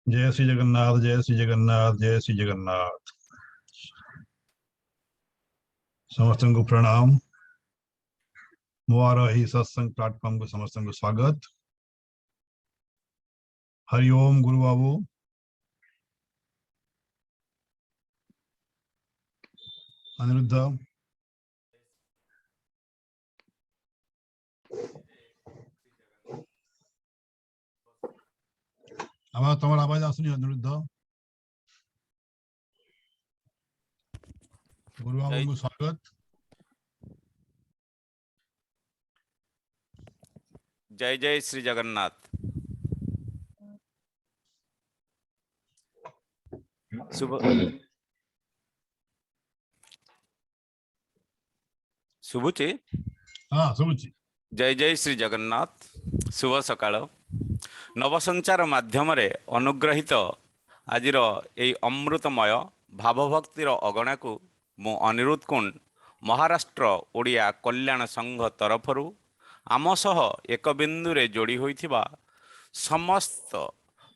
जय श्री जगन्नाथ, जय श्री जगन्नाथ, जय श्री जगन्नाथ। समस्त को प्रणाम। मोर ही सत्संग प्लेटफॉर्म को समस्त को स्वागत। हरि ओम गुरु बाबू। अनिरुद्ध आवाज तुम्हारा आवाज आसुनी। अनिरुद्ध गुरु बाबू को स्वागत। जय जय श्री जगन्नाथ। शुभुची हाँ शुभुची। जय जय श्री जगन्नाथ। शुभ सकाळ। नवसंचार माध्यम अनुग्रहित आजिर यही अमृतमय भावभक्तिर अगणा को मु अनिरुद्ध कुंड महाराष्ट्र ओडिया कल्याण संघ तरफरु आम सह एक बिंदुरे जोड़ी होइथिबा समस्त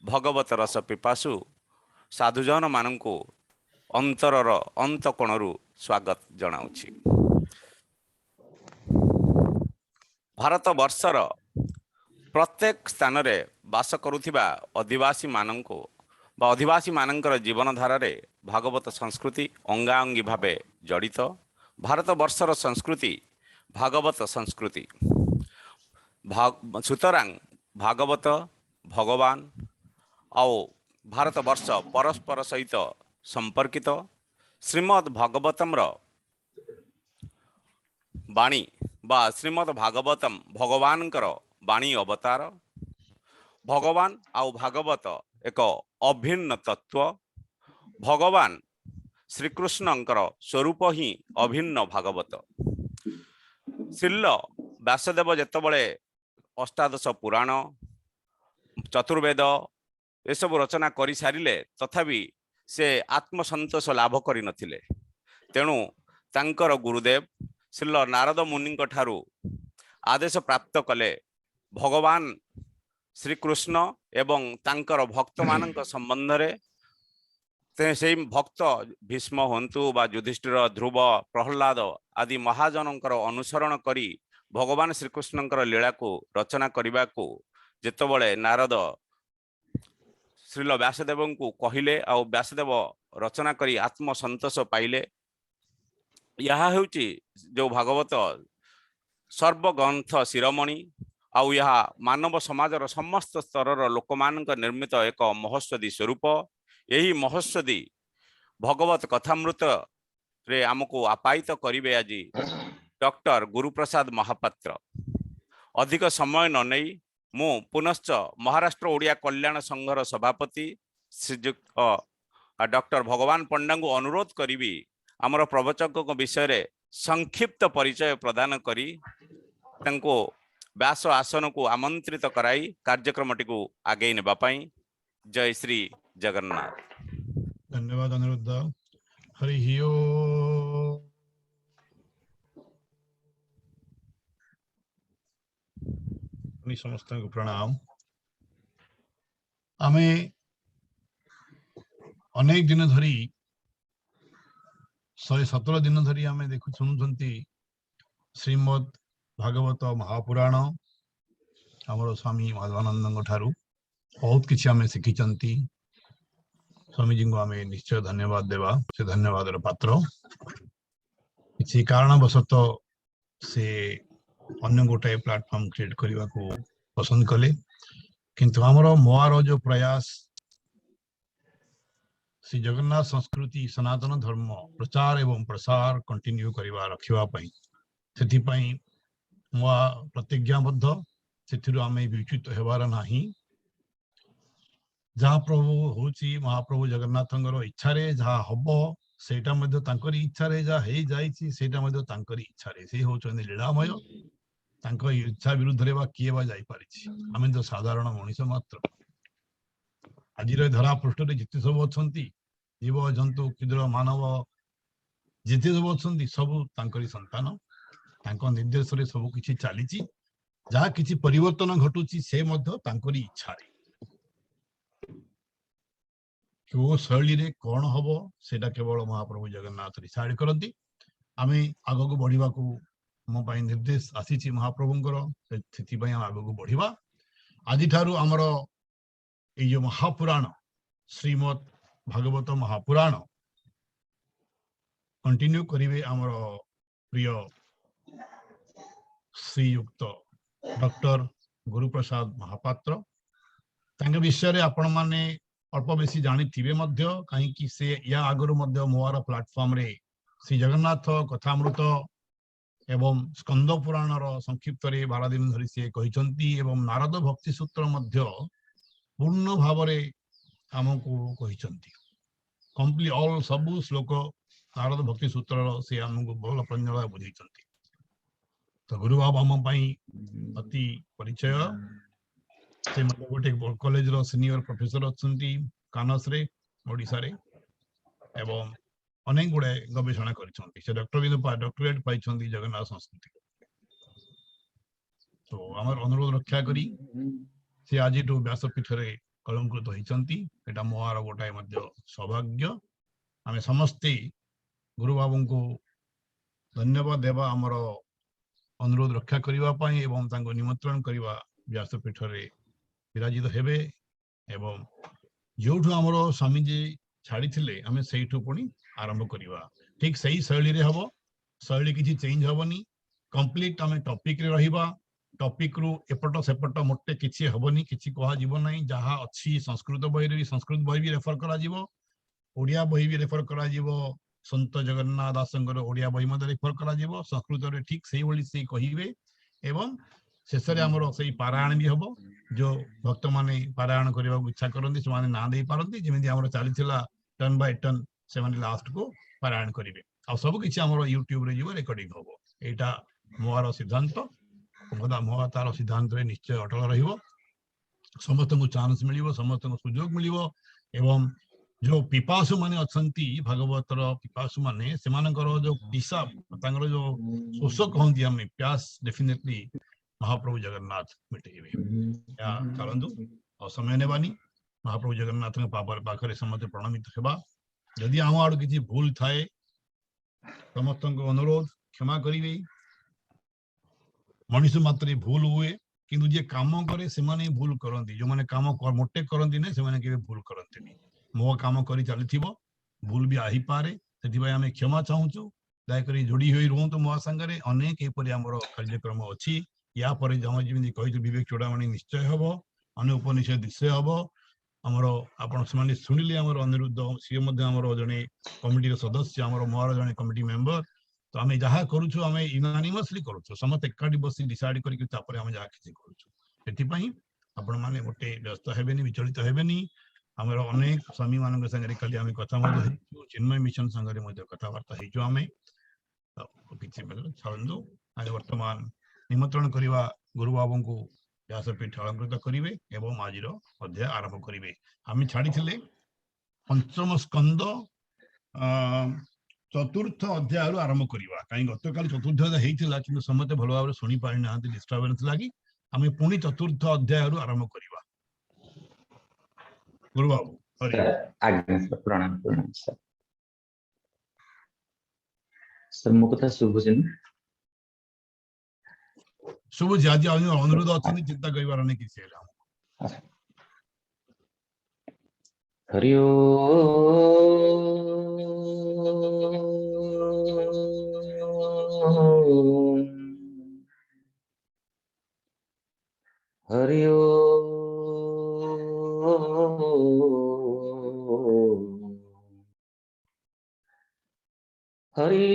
भगवत रस पिपासु साधुजन मानंकु अंतरर अंतकोणरु स्वागत जनाउछि। भारत वर्षर प्रत्येक स्थान रे बास करुथिबा आदिवासी मानंको बा आदिवासी मानंकर जीवन धारा रे भागवत संस्कृति अंगाअंगी भावे जड़ित। भारत वर्षर संस्कृति भागवत संस्कृति। सुतरां भागवत भगवान और भारत वर्ष परस्पर सहित संपर्कित। श्रीमद् भागवतम बाणी बा श्रीमद् भागवतम भगवान बाणी अवतार। भगवान आउ भागवत एक अभिन्न तत्व। भगवान श्रीकृष्णंकर स्वरूप ही अभिन्न भागवत। श्रील व्यासदेव जेतबळे अष्टादश पुराण चतुर्वेद एसबु रचना करि सारिले तथापि से आत्मसंतोष लाभ करि नथिले। तेणु तांकर गुरुदेव श्रील नारद मुनि ठारू आदेश प्राप्त कले भगवान श्रीकृष्ण एवं तांकर भक्त मानक संबंध रे से भक्त भीष्म हंतु बा युधिष्ठिर ध्रुव प्रहलाद आदि महाजनकर अनुसरण करी भगवान श्रीकृष्णंकर लीला को रचना करने को जेतबळे नारद श्रील व्यासदेव को कहले आ व्यासदेव रचना करी आत्मसंतोष पाइले। यह हेउची जो भागवत सर्वग्रंथ शिरोमणि आउ यह मानव समाजर समस्त स्तर लोकमानक निर्मित एक महस्वदी स्वरूप। यही महस्वदी भगवत कथामृत रे आमको आपायित करिवे आजी डॉक्टर गुरुप्रसाद महापात्र। अधिक समय न नहीं मु पुनश्च महाराष्ट्र ओडिया कल्याण संघर सभापति श्रीजुक्त डॉक्टर भगवान पंडा को अनुरोध करी आमर प्रवचक विषय रे संक्षिप्त परिचय प्रदान करी तांको व्यास आसन को आमंत्रित कराई कार्यक्रमटी को आगे नेबा पई। जय श्री जगन्नाथ। धन्यवाद अनिरुद्ध। हरि ओम। समस्त को प्रणाम। आमे अनेक दिन धरी 117 दिन धरी आमे देखु सुनुछंती श्रीमद् भागवत महापुराण हमर स्वामी माधवानंद ठारू बहुत किछि आमे शिखिचंती। स्वामी जी को आमे निश्चय धन्यवाद देवा। से धन्यवाद पात्र। किछि कारणवशतः से अन्य गोटे प्लेटफॉर्म क्रिएट करने को पसंद कले, किंतु हमर मोर जो प्रयास श्री जगन्नाथ संस्कृति सनातन धर्म प्रचार एवं प्रसार कंटिन्यू करवा रखिबा पई सेति पई मोआ प्रतिज्ञाबद्ध। सेथिरु आमे विच्युत हेबार नाही। जहाँ प्रभु होची महाप्रभु जगन्नाथंगर इच्छा रे जहाँ हबो सेटा मध्ये तांकरी इच्छा रे जहाँ हे जाईची सेटा मध्ये तांकरी इच्छा रे से होचंदी लीलामय। तांको इच्छा विरुद्ध रे बा किए बा जाई पारिछि। आमे तो साधारण मनुष्य मात्र। आज धरा पृष्ठ रे जिते सब अछंती जीव जंतु क्षुद्र मानव जिते सब अछंती सब तांकरी संतान। तांको निर्देश रे सब किछि चालीछि। जहाँ किछि परिवर्तन घटुछि से मध्ये तांकरी इच्छा रे। क्यों शैली रे कौन हबो सेटा केवल महाप्रभु जगन्नाथ डिसाइड करती। आमे आगो को बढ़िबा को मो पाई निर्देश आसीची महाप्रभुंकर सेति पई हम आगो को बढ़िबा। आदि ठारू हमर ए जो महापुराण श्रीमद् भागवत महापुराण कंटिन्यू करिवे हमर प्रिय श्रीयुक्त डॉक्टर गुरुप्रसाद महापात्र। तांके विषय रे आपण माने अल्प बेसी जानिथिबे मध्य कहीं कि से या आगरु मध्य मोर प्लेटफॉर्म रे श्री जगन्नाथ कथामृत एवं स्कंद पुराण संक्षिप्त रे 12 दिन धरी से कहिसंती एवं नारद भक्ति सूत्र मध्य पूर्ण भाव रे हमको कहिसंती। कंप्लीट ऑल सबु श्लोक नारद भक्ति सूत्र से हमको भल प्रंजल बुझाइसंती। तो गुरु बाबा हम पई अति परिचय से मतलब गोटे कॉलेज रो सीनियर प्रोफेसर अछंती कानस रे ओडिसा रे एवं अनेक गुड़े गवेषणा करिसंती। से डॉक्टरेट पाइछंती जगन्नाथ संस्कृति। तो हमर अनुरोध रक्षा करी से आज तो व्यासपीठ रे कलंकृत होइछंती। एटा मोर गोटाए मध्य सौभाग्य। आमे समस्ते गुरु बाबू को धन्यवाद देवा हमर अनुरोध रक्षा करिवा पाई एवं तांको निमंत्रण करिवा व्यासपीठ रे विराजित हेबे एवं जोठु हमरो स्वामी जी छाड़ी थिले आमे सेइठु पुनी आरंभ करिवा। ठीक सही शैली रे हबो। शैली किछि चेंज हबनी। कंप्लीट आमे टॉपिक रे रहिबा। टॉपिक रु एपट सेपट मोटे किछि हबनी। किछि कहा जीव नाही। जहा अछि संस्कृत बही रे संस्कृत बही भी रेफर करा जीवो। ओडिया बही भी रेफर करा जीवो। संत जगन्नाथ दासंकर ओडिया बही मध्य रेफर करा जीवो। संस्कृत रे ठीक सही भली से कहिबे एवं शेष रे हमरो सही पारायण भी हबो। जो भक्त माने पारायण करबा इच्छा करंती से माने ना दे पारंती जेमिति हमरो चली थिला टर्न बाय टर्न से माने लास्ट को पारायण करिवे। आ सब किछि हमरो YouTube रे जीवो रेकॉर्डिंग हबो। एटा मोर सिद्धांत मोर तार सिद्धांत रे निश्चय अटल रहिबो। समस्त को चांस मिलिबो। समस्त को सुयोग मिलिबो एवं जो पिपासु माने अछंती भागवतर पिपासु माने सेमानकर जो पिसा तांगर जो शोषक कहंती हम प्यास डेफिनेटली महाप्रभु जगन्नाथ मिटेइबे। या चलंदु और समय नेबानी महाप्रभु जगन्नाथ पापर पाखरे समस्त प्रणमित हेबा। यदि आम आड़ किछि भूल थाए समस्त अनुरोध क्षमा करिवे। मनुष्य मात्र भूल हुए किंतु जे काम करे से माने भूल करंती। जो माने काम मोटे करंती ने से माने केबे भूल करंती। मो काम करी चलिथिबो भूल भी आही पारे सेति भाई हमें क्षमा चाहूचु। दया करी जोड़ी होई रहंतु मो संगरे। अनेक एपरि हमर कार्यक्रम अछि। या पर जम जेमिति कहितु विवेक चूड़ामणि निश्चय हबो। अने उपनिषद निश्चय हबो। हमर आपण समान सुनिले हमर अनिरुद्ध सी मध्ये हमर जने कमिटी सदस्य हमर मोर जने कमिटी मेंबर। तो आमे जहा करूछु आमे यूनानिमसली करूछु। समस्त एकाडी बसी डिसाइड करी तापर आमे जहा किछि करूछु। सेति पई आपण माने गोटे व्यस्त हेबेनी विचलित हेबेनी। हमर अनेक स्वामी मानक संगे खाली आमे कथा मध्ये हेचु। चिन्मय मिशन संगे मध्ये कथा वार्ता हेचु। आमे किछि बेले छांदु आज वर्तमान निमंत्रण करिवा गुरु बाबू को व्यासपीठ अलंकृत करिवे एवं आजिर अध्याय आरंभ करिवे। आमे छाड़ी थिले पंचम स्कंद चतुर्थ अध्याय आरंभ करिवा। काई गतकाल चतुर्थ अध्याय हेइतिला किंतु समते भलो भाबरे सुनि पारि नाहंती डिस्टर्बेंस लागी। आमे पुनी चतुर्थ अध्याय आरंभ करिवा। गुरु बाबू सर आज्ञा सर प्रणाम प्रणाम सर। सर मो कथा शुभुछि न? शुभुछि। आज अनुरोध अछि चिंता करिवार नै किछि हेला। हरि ओम हरि हरि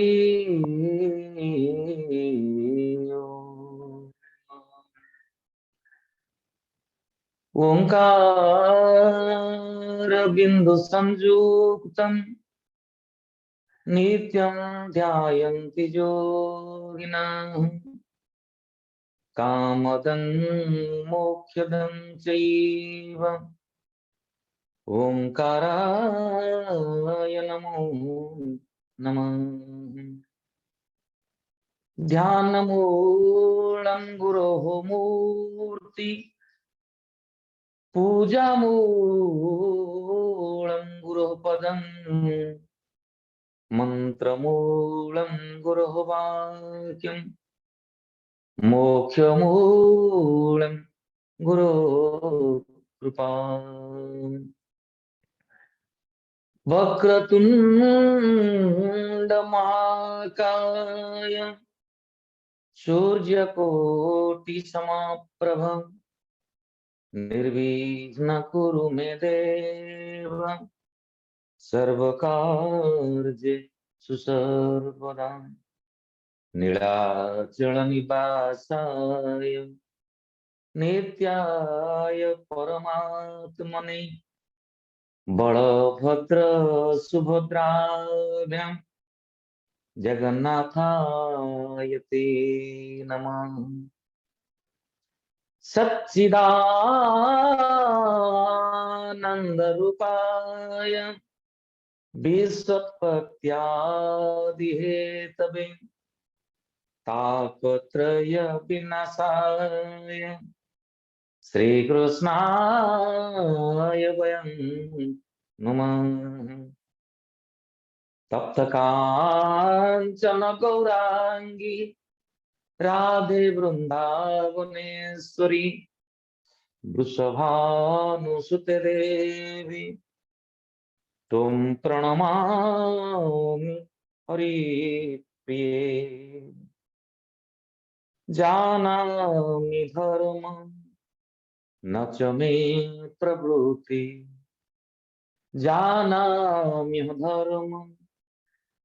ओंकार बिंदु संयुक्तम नित्यं ध्यायन्ति योगिनः कामदं मोक्षदं चैव ओंकाराय नमो नमः। ध्यानमूलं गुरोः मूर्ति पूजामूलं गुरोः पदम् मन्त्रमूलं गुरोः वाक्यम् मोक्षमूलं गुरोः कृपा वक्रतुण्डमहाकाय सूर्यकोटिसमप्रभ निर्विघ्न कुरु मे देव सर्वकार्येषु सर्वदा नीलाचलनिवासाय नित्याय परमात्मने बलभद्र सुभद्राभ्यां जगन्नाथाय ते नमः सच्चिदानंदरूपाय विश्वोत्पत्त्यादिहेतवे तापत्रय विनाशाय श्रीकृष्णाय वयं नमः तप्त कांचन गौरांगी राधे वृंदावनेश्वरी वृषभानुसुते देवी तुम प्रणमामि हरिप्रिये जानामि धर्मं न च मे प्रवृत्ति जानामि धर्मं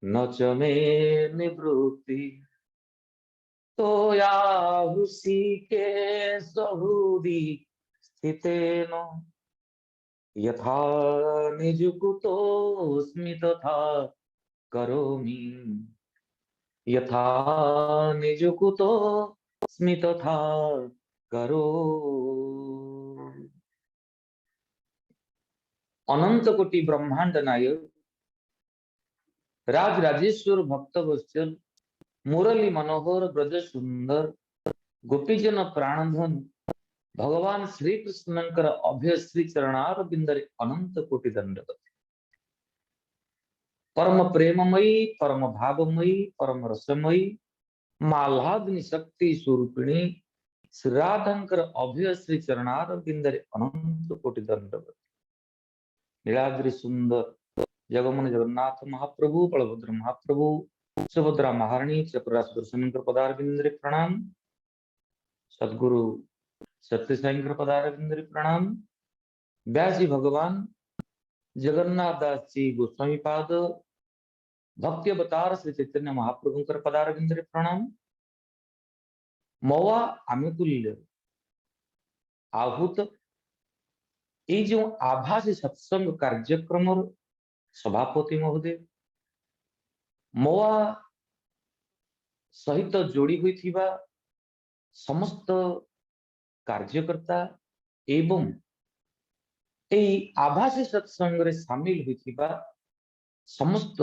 न च मे निवृत्ति तो याहुषि के सहृदि स्थितेन यथा निजुकुतोऽस्मि तथा करोमि यथा निजुकुतोऽस्मि तथा करोमि। अनंत कोटि ब्रह्मांड नायक राज राजेश्वर भक्त वत्सल मुरली मनोहर ब्रज सुंदर गोपीजन प्राणधन भगवान श्री कृष्णंकर अभय श्री चरणार बिंदरे अनंत कोटि दंडवत परम प्रेममयी परम भावमयी परम रसमयी माल्हाग्नि शक्ति स्वरूपिणी श्री राधांकर अभय श्री चरणार बिंदरे अनंत कोटि दंडवत नीलाद्रि सुंदर जगमन जगन्नाथ महाप्रभु बलभद्र महाप्रभु सुभद्रा महारानी त्रिपुरा सुदर्शनकर पदारविंदरे प्रणाम सद्गुरु सत्य साईंकर पदारविंदरे प्रणाम व्यास जी भगवान जगन्नाथ दास जी गोस्वामी पाद भक्ति अवतार श्री चैतन्य महाप्रभुंकर पदारविंदरे प्रणाम मवा आनुकूल्य आहूत ये जो आभासी सत्संग कार्यक्रम सभापति महोदय मवा सहित जोड़ी हुई थिबा समस्त कार्यकर्ता एवं ए आभासी सत्संग रे शामिल हुई थिबा समस्त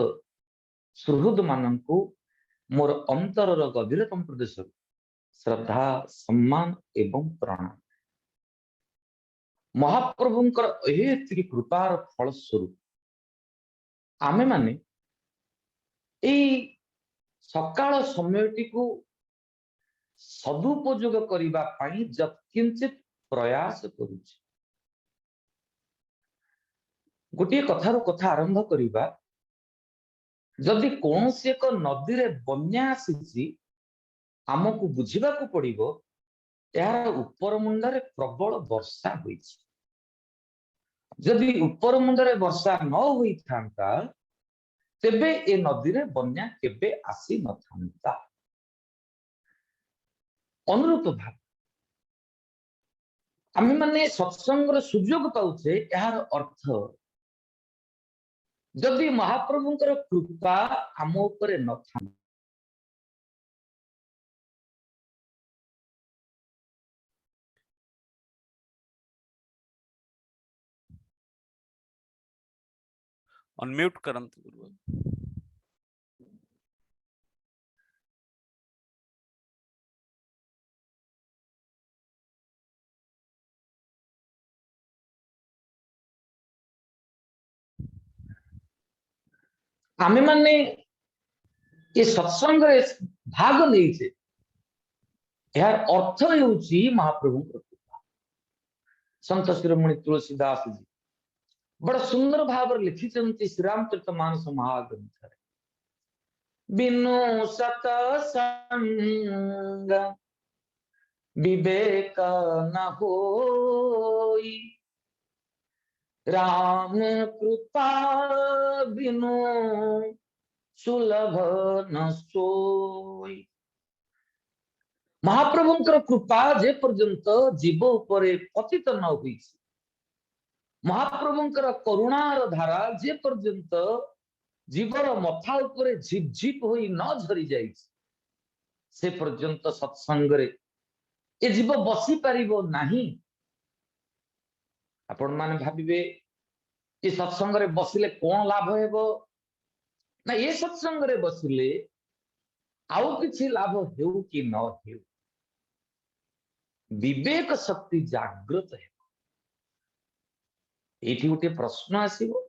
सुहृद माननकु मोर अंतरर गभीरतम प्रदेश श्रद्धा सम्मान एवं प्रणाम महाप्रभुंकर एतिकी कृपार फलस्वरूप आमे माने सकाळ समयटी को सदुपयोग करिबा पाई जत्किंचित प्रयास करूछि गोटे कथार कथा आरंभ करिबा जदि कौनसी एक नदी रे बन्या आसीछि आमको बुझिबाकू पड़िबो यार ऊपर मुंडरे प्रबल वर्षा होइछि जदि ऊपर मुंडरे वर्षा न होई थांता तेबे ए नदी रे बन्या केबे आसी न थांता अनुरूप भाव आमे माने सत्संग रे सुयोग पाउछे यार अर्थ जदि महाप्रभुंकर कृपा आम उपरे न था अनम्यूट करंतु गुरु। आमे माने ये सत्संग रे भाग नहीं यार अर्थ होउची महाप्रभु कृपा। संत शिरोमणि तुलसीदास जी बड़ा सुंदर भाव लिखिଛନ୍ତି श्रीरामचरित मानस महाग्रंथ बिनु सतसंग विवेक न होई राम कृपा बिनु सुलभ न सोई। महाप्रभुंकर कृपा जे पर्यंत जीव उपरे पतित न हुई महाप्रभुंकर करुणार धारा जे पर्यंत जीवर मथा उपरे झिप झिप होई न झरी जाई से पर्यंत सत्संग रे ए जीव बसी पारिबो नाही। आपण माने भाबिबे ए सत्संग रे बसिले कोन लाभ हेबो ना ए सत्संग रे बसिले आउ किछि लाभ हेउ कि न हेउ विवेक शक्ति जागृत है। एठी गोटे प्रश्न आसीबो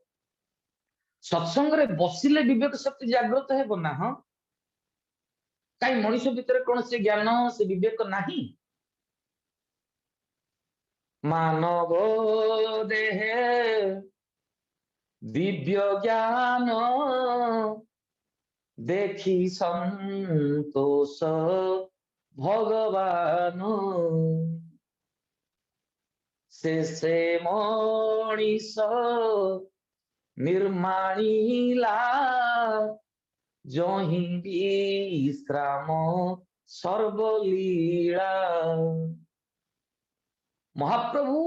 सत्संग रे बसिले विवेक शक्ति जागृत हेबो ना हां काई मनुष्य भितर कोन से ज्ञान से विवेक नाही मानव देह दिव्य ज्ञान देखी संतोष भगवान से मणिष निर्माणीला जोहि विश्राम सर्वलीला। महाप्रभु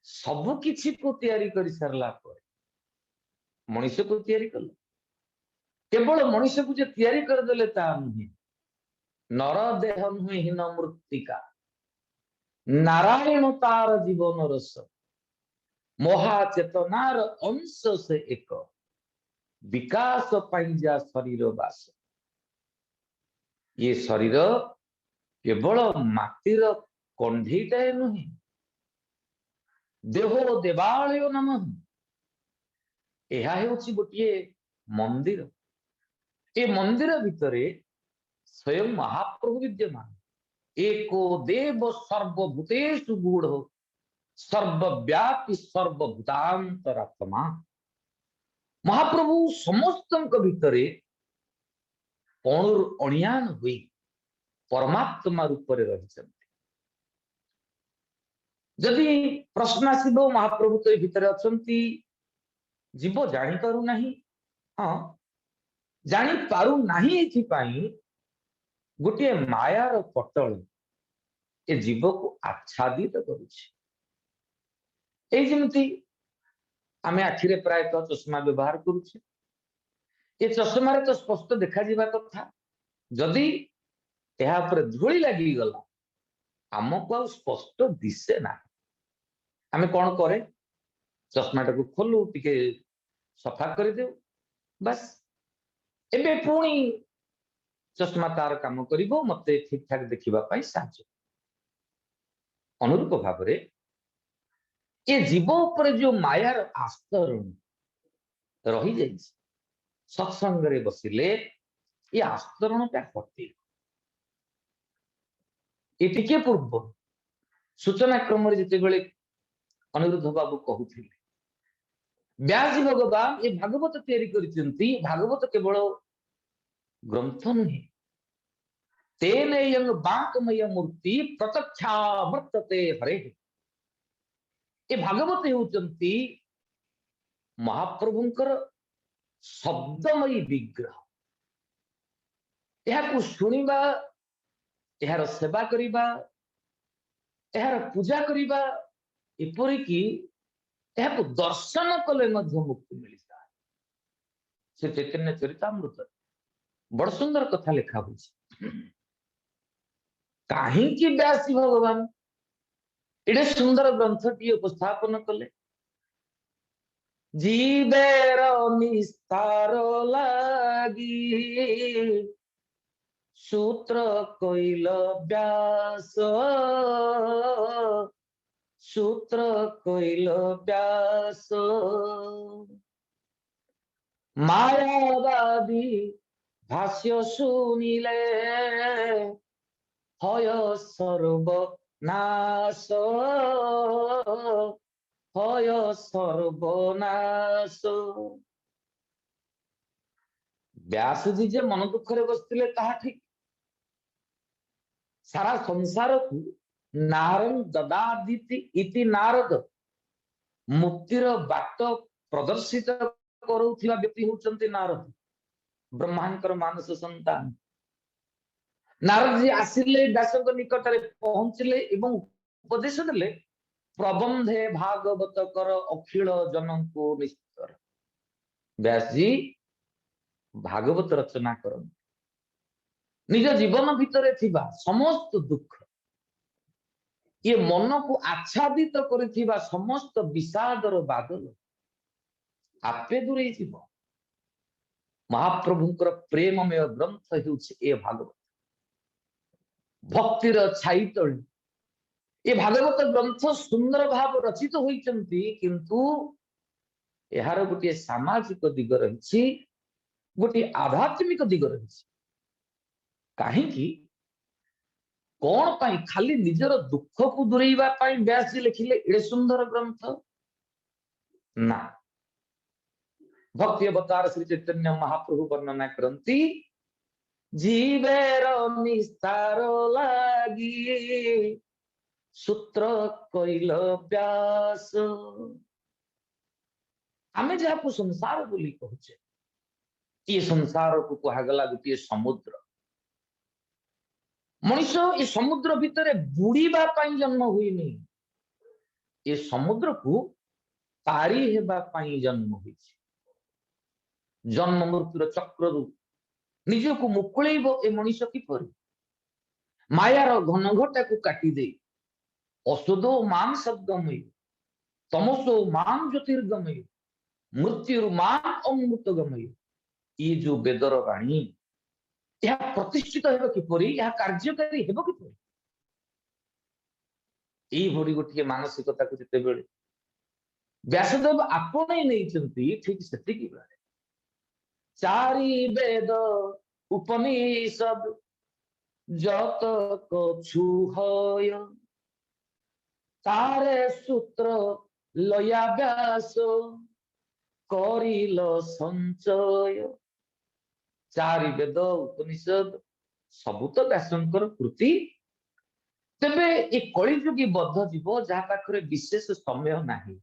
सबु किछि को तैयारी कर सारला पर मनुष्य को तैयारी कल केवल मनुष्य को जे तैयारी कर देले ता नहीं नर देह नुहे हीन मृत्तिका नारायण तार जीवन रस महाचेतनार अंश से एक विकास पाइजा शरीर वास ये शरीर केवल माटीर कंढीटाए नुहे देहो देवालय नमः यह हेउछि गोटिए मंदिर ए मंदिर भितरे स्वयं महाप्रभु विद्यमान एको देव सर्वभूतेषु गूढ़ सर्वव्यापी सर्वभूतांतरात्मा महाप्रभु समस्तक भितरे अणुर अणियान हुई परमात्मा रूप रे रहिछन्ति। जदि प्रश्न आसिबो महाप्रभु तो भितर अछन्ति जीव जानी पारु नाही हां जानी पारु नाही एथि पाई गोटे मायार पटल ए जीव को आच्छादित करुछि। ए जेमति आमे आखिरे प्राय तो चश्मा व्यवहार करुछे ए चश्मा रे तो स्पष्ट देखा जीवा कथा जदि एहा पर धूली लागि गला हमको स्पष्ट दिसे ना आमे कोन करे चश्माटा को खोलू टिके सफा कर देउ बस एबे पुणी चश्मा तार काम करिवो मते ठीक ठाक देखिबा पाई साहाय्य अनुरूप भाव रे ए जीव ऊपर जो मायार आस्तरण रही जाई सत्संग रे बसिले ये आस्तरणटा हटे ये टिके पूर्व सूचना क्रम रे जते बेले अनिरुद्ध बाबू कहूथिले व्यास भगवान ये भागवत तैयारी करिसेंती भागवत केवल ग्रंथ नुहे तेन बांकमय मूर्ति प्रत्यक्षा वर्तते हरे ये भागवत होउचंती महाप्रभुंकर शब्दमयी विग्रह यह शुणिबा यार सेवा करिबा यार पूजा करिबा एपरि कि यह दर्शन कले मुक्ति मिल जाए से चैतन्य चरितामृत बड़ सुंदर कथा लिखा हुई कहीं व्यासी भगवान एडे सुंदर ग्रंथटी उपस्थापन कले जीवेर निस्तार लागी सूत्र कइल व्यास सूत्र कइल व्यास ମାୟାବାଦୀ ଭାଷ୍ୟ ଶୁଣିଲେ ହୟ ସର୍ବନାଶ, ହୟ ସର୍ବନାଶ। ବ୍ୟାସଜୀ ଯେ ମନ ଦୁଃଖରେ ବସିଥିଲେ ତାହା ଠିକ। ସାରା ସଂସାରକୁ ନାରଂ ଦଦାଦିତି ଇତି ନାରଦ, ମୁକ୍ତିର ବାଟ ପ୍ରଦର୍ଶିତ କରୁଥିବା ବ୍ୟକ୍ତି ହେଉଛନ୍ତି ନାରଦ, ବ୍ରହ୍ମାଙ୍କର ମାନସ ସନ୍ତାନ। ନାରଦଜୀ ଆସିଲେ ବ୍ୟାସଙ୍କ ନିକଟରେ ପହଞ୍ଚିଲେ ଏବଂ ଉପଦେଶ ଦେଲେ, ପ୍ରବନ୍ଧେ ଭାଗବତ କର ଅଖିଳ ଜନଙ୍କୁ ନିସ୍ତର। ବ୍ୟାସଜୀ ଭାଗବତ ରଚନା କରନ୍ତି। ନିଜ ଜୀବନ ଭିତରେ ଥିବା ସମସ୍ତ ଦୁଃଖ, ଇଏ ମନକୁ ଆଚ୍ଛାଦିତ କରିଥିବା ସମସ୍ତ ବିଷାଦର ବାଦଲ ଆପେ ଦୂରେଇ ଯିବ। ମହାପ୍ରଭୁଙ୍କର ପ୍ରେମମୟ ଗ୍ରନ୍ଥ ହେଉଛି ଏ ଭାଗବତ। ଭକ୍ତିର ଛାଇ ତଳେ ଏ ଭାଗବତ ଗ୍ରନ୍ଥ ସୁନ୍ଦର ଭାବ ରଚିତ ହୋଇଛନ୍ତି, କିନ୍ତୁ ଏହାର ଗୋଟିଏ ସାମାଜିକ ଦିଗ ରହିଛି, ଗୋଟିଏ ଆଧ୍ୟାତ୍ମିକ ଦିଗ ରହିଛି। କାହିଁକି, କଣ ପାଇଁ ଖାଲି ନିଜର ଦୁଃଖକୁ ଦୂରେଇବା ପାଇଁ ବ୍ୟାସଜୀ ଲେଖିଲେ ଏଡେ ସୁନ୍ଦର ଗ୍ରନ୍ଥ? ନା, ଭକ୍ତି ଅବତାର ଶ୍ରୀ ଚୈତନ୍ୟ ମହାପ୍ରଭୁ ବର୍ଣ୍ଣନା କରନ୍ତି, ଜୀବେର ନିସ୍ତାର ଲାଗି ସୂତ୍ର କହିଲ ବ୍ୟାସ। ଆମେ ଯାହାକୁ ସଂସାର ବୋଲି କହୁଛେ, ଏ ସଂସାରକୁ କୁହାଗଲା ଗୋଟିଏ ସମୁଦ୍ର। ମଣିଷ ଏ ସମୁଦ୍ର ଭିତରେ ବୁଡିବା ପାଇଁ ଜନ୍ମ ହୋଇନି, ଏ ସମୁଦ୍ରକୁ ପାରି ହେବା ପାଇଁ ଜନ୍ମ ହୋଇଛି। ଜନ୍ମ ମୃତ୍ୟୁର ଚକ୍ରରୁ ନିଜକୁ ମୁକୁଳେଇବ ଏ ମଣିଷ କିପରି? ମାୟାର ଘନଘଟାକୁ କାଟି ଦେଇ ଅସୁଦୋ ମାଂ ସଦ୍ଗମୟ, ତମସୋ ମାଂ ଜ୍ୟୋତିର୍ଗମୟ, ମୃତ୍ୟୁରୁ ମାଂ ଅମୃତଗମୟ, ଇଏ ଯୋଉ ବେଦର ବାଣୀ, ଏହା ପ୍ରତିଷ୍ଠିତ ହେବ କିପରି? ଏହା କାର୍ଯ୍ୟକାରୀ ହେବ କିପରି? ଏଇଭଳି ଗୋଟିଏ ମାନସିକତାକୁ ଯେତେବେଳେ ବ୍ୟାସଦେବ ଆପଣେଇ ନେଇଛନ୍ତି, ଠିକ ସେତିକି ବେଳେ ଚାରି ବେଦ ଉପନିଷଦ ଯତକ ଛୁହୟ, ତାରେ ସୂତ୍ର ଲୟା ବ୍ୟାସ କରିଲ ସଞ୍ଚୟ। ଚାରି ବେଦ ଉପନିଷଦ ସବୁ ତ ବ୍ୟାସଙ୍କର କୃତି। ତେବେ ଏ କଳିଯୁଗୀ ବଦ୍ଧ ଜୀବ ଯାହା ପାଖରେ ବିଶେଷ ସମୟ ନାହିଁ,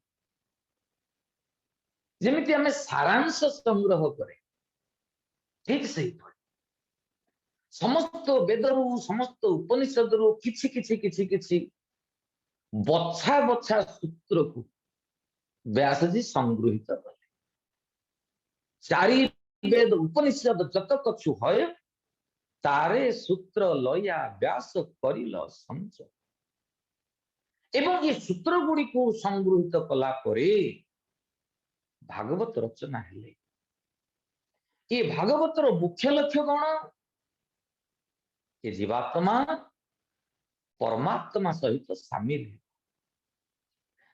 ଯେମିତି ଆମେ ସାରାଂଶ ସଂଗ୍ରହ କରେ, ଠିକ ସେଇଭଳି ସମସ୍ତ ବେଦରୁ ସମସ୍ତ ଉପନିଷଦରୁ କିଛି କିଛି କିଛି କିଛି ବଛା ବଛା ସୂତ୍ରକୁ ବ୍ୟାସଜୀ ସଂଗୃହୀତ କଲେ। ଚାରି ବେଦ ଉପନିଷଦ ଯତକ ଛୁହୟ, ତାରେ ସୂତ୍ର ଲୟା ବ୍ୟାସ କରିଲ ସଞ୍ଚୟ। ଏବଂ ଏ ସୂତ୍ର ଗୁଡିକୁ ସଂଗୃହୀତ କଲା ପରେ ଭାଗବତ ରଚନା ହେଲେ। ଏ ଭାଗବତର ମୁଖ୍ୟ ଲକ୍ଷ୍ୟ କଣ? ଏ ଜୀବାତ୍ମା ପରମାତ୍ମା ସହିତ ସାମିଲ ହେବ।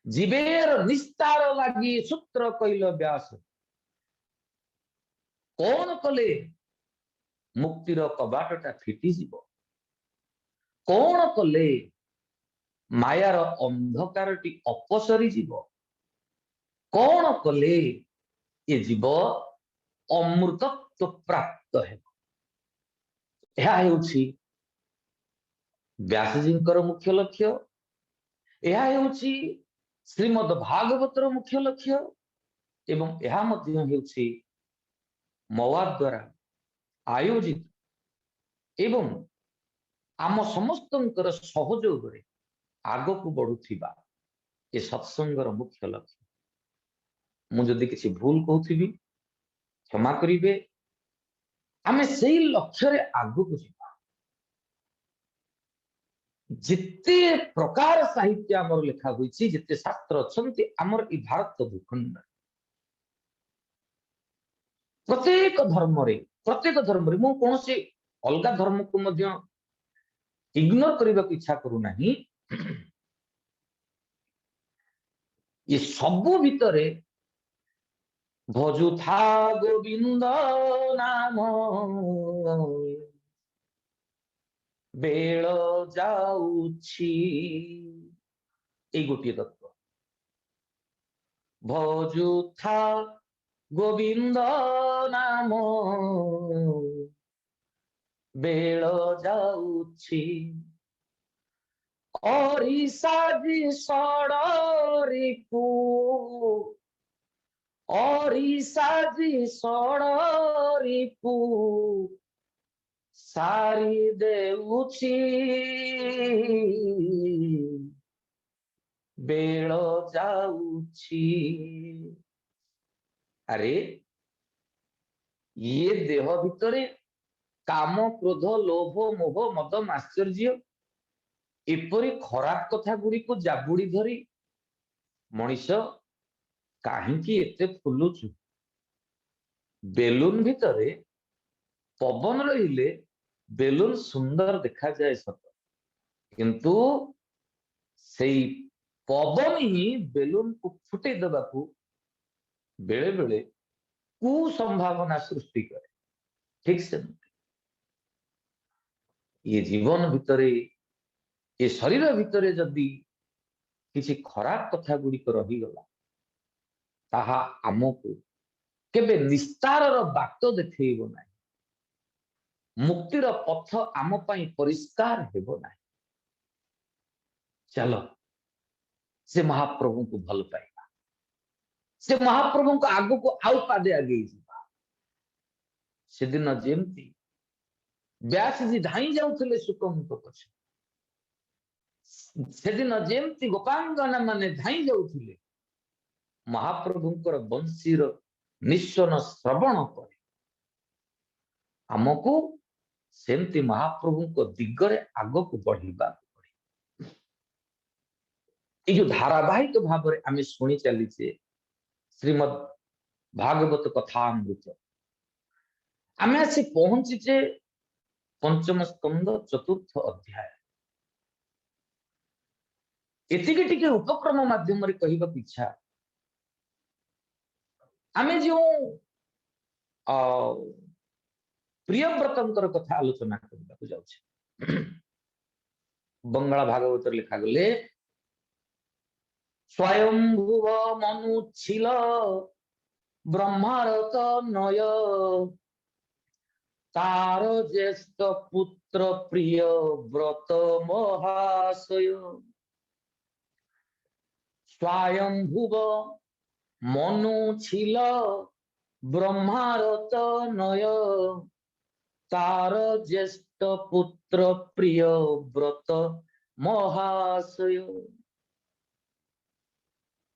ଜୀବେର ନିସ୍ତାର ଲାଗି ସୂତ୍ର କହିଲ ବ୍ୟାସ। କଣ କଲେ ମୁକ୍ତିର କବାଟଟା ଫିଟିଯିବ? କଣ କଲେ ମାୟାର ଅନ୍ଧକାରଟି ଅପସରି ଯିବ? କଣ କଲେ ଏ ଜୀବ ଅମୃତତ୍ୱ ପ୍ରାପ୍ତ ହେବ? ଏହା ହେଉଛି ବ୍ୟାସଜୀଙ୍କର ମୁଖ୍ୟ ଲକ୍ଷ୍ୟ। ଏହା ହେଉଛି ଶ୍ରୀମଦ୍ ଭାଗବତର ମୁଖ୍ୟ ଲକ୍ଷ୍ୟ ଏବଂ ଏହା ମଧ୍ୟ ହେଉଛି ମୱା ଦ୍ୱାରା ଆୟୋଜିତ ଏବଂ ଆମ ସମସ୍ତଙ୍କର ସହଯୋଗରେ ଆଗକୁ ବଢୁଥିବା ଏ ସତ୍ସଙ୍ଗର ମୁଖ୍ୟ ଲକ୍ଷ୍ୟ। ମୁଁ ଯଦି କିଛି ଭୁଲ କହୁଥିବି କ୍ଷମା କରିବେ। ଆମେ ସେଇ ଲକ୍ଷ୍ୟରେ ଆଗକୁ ଯିବା। ଯେତେ ପ୍ରକାର ସାହିତ୍ୟ ଆମର ଲେଖା ହୋଇଛି, ଯେତେ ଶାସ୍ତ୍ର ଅଛନ୍ତି ଆମର এই ଭାରତ ଭୂଖଣ୍ଡରେ, ପ୍ରତ୍ୟେକ ଧର୍ମରେ ମୁଁ କୌଣସି ଅଲଗା ଧର୍ମକୁ ମଧ୍ୟ ଇଗ୍ନୋର କରିବାକୁ ଇଚ୍ଛା କରୁନାହିଁ। ଏ ସବୁ ଭିତରେ ଭଜୁଥା ଗୋବିନ୍ଦ ନାମ ବେଳ ଯାଉଛି। এই ଗୋଟିଏ ତତ୍ଵ। ଭଜୁଥା ଗୋବିନ୍ଦ ନାମ ବେଳ ଯାଉଛି। ଅରିଷାଦି ଷଡ଼ରିପୁ ଅରିଷାଦି ଷଡ଼ରିପୁ ସାରି ଦେଉଛି ବେଳ ଯାଉଛି। ଆରେ ଇଏ ଦେହ ଭିତରେ କାମ କ୍ରୋଧ ଲୋଭ ମୋହ ମଦ ମାଶ୍ଚର୍ଯ୍ୟ ଏପରି ଖରାପ କଥା ଗୁଡ଼ିକୁ ଜାବୁଡ଼ି ଧରି ମଣିଷ କାହିଁକି ଏତେ ଫୁଲୁଛୁ? ବେଲୁନ ଭିତରେ ପବନ ରହିଲେ ବେଲୁନ ସୁନ୍ଦର ଦେଖାଯାଏ ସତ, କିନ୍ତୁ ସେଇ ପବନ ହିଁ ବେଲୁନକୁ ଫୁଟେଇ ଦେବାକୁ ବେଳେ ବେଳେ କୁସମ୍ଭାବନା ସୃଷ୍ଟି କରେ। ଠିକ ସେମିତି ये जीवन भितर ये शरीर भितर जदि किसी खराब कथा गुड़िक रहीगला ताहा आमको केबे निस्तार बाट देखैब ना, मुक्तिर पथ आम पाई परिष्कार हेब ना। चलो से महाप्रभु को भल पाइबा, से महाप्रभु को आगु को आउ पादे आगे जीवा। से दिन जेमती व्यास जी धाई जाउथिले सुकमुख पछे, से दिन जेमती गोपांगना माने धाई जाउथिले महाप्रभुंकर बंशीर निश्चन श्रवण करे आमको सेमती महाप्रभु को दिगरे आगो को बढ़िबा पड़े। ये जो धारावाहिक भाव में आम शुणी चलीचे श्रीमद भागवत कथामृत, आम आसी पहुंचीचे पंचम स्कंद चतुर्थ अध्याय। एतिके टिके उपक्रम माध्यम रे कहिबा इच्छा, आमे जो प्रियव्रतंकर कथा आलोचना करबा को जाउछे। बंगाला भागवत लिखा गले स्वयंभुव मनु छिल ब्रह्मारत नय तार ज्येष्ठ पुत्र प्रिय व्रत महाशय। स्वयंभुव मनु छिल ब्रह्मारत नय तार ज्येष्ठ पुत्र प्रिय व्रत महाशय।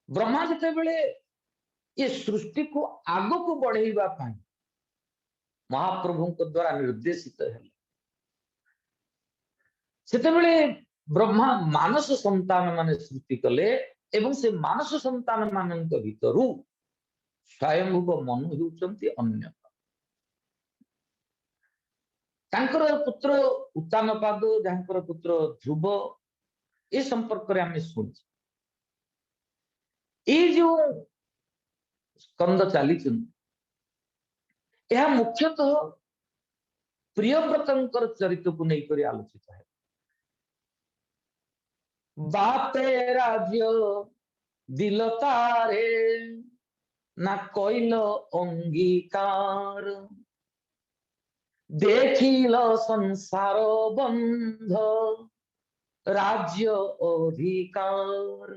ब्रह्मा जिते बेले ये सृष्टि को आगो को बढ़ेबा पाई महाप्रभु को द्वारा निर्देशित है, सेते बेले ब्रह्मा मानस संतान माने सृष्टि कले एवं से मानस संतान मानक भितरु स्वयंभुव मनु हेउचंती अन्य। तांकर पुत्र उत्तानपाद, जांकर पुत्र ध्रुव, ए संपर्क रे आमे सुनछि। ये जो स्कंद चली यह मुख्यतः प्रियव्रतंकर चरित्र को लेकर आलोचित है। बाते राज्य दिल तारे ना कोइल अंगीकार देखिल संसार बंध राज्य अधिकार।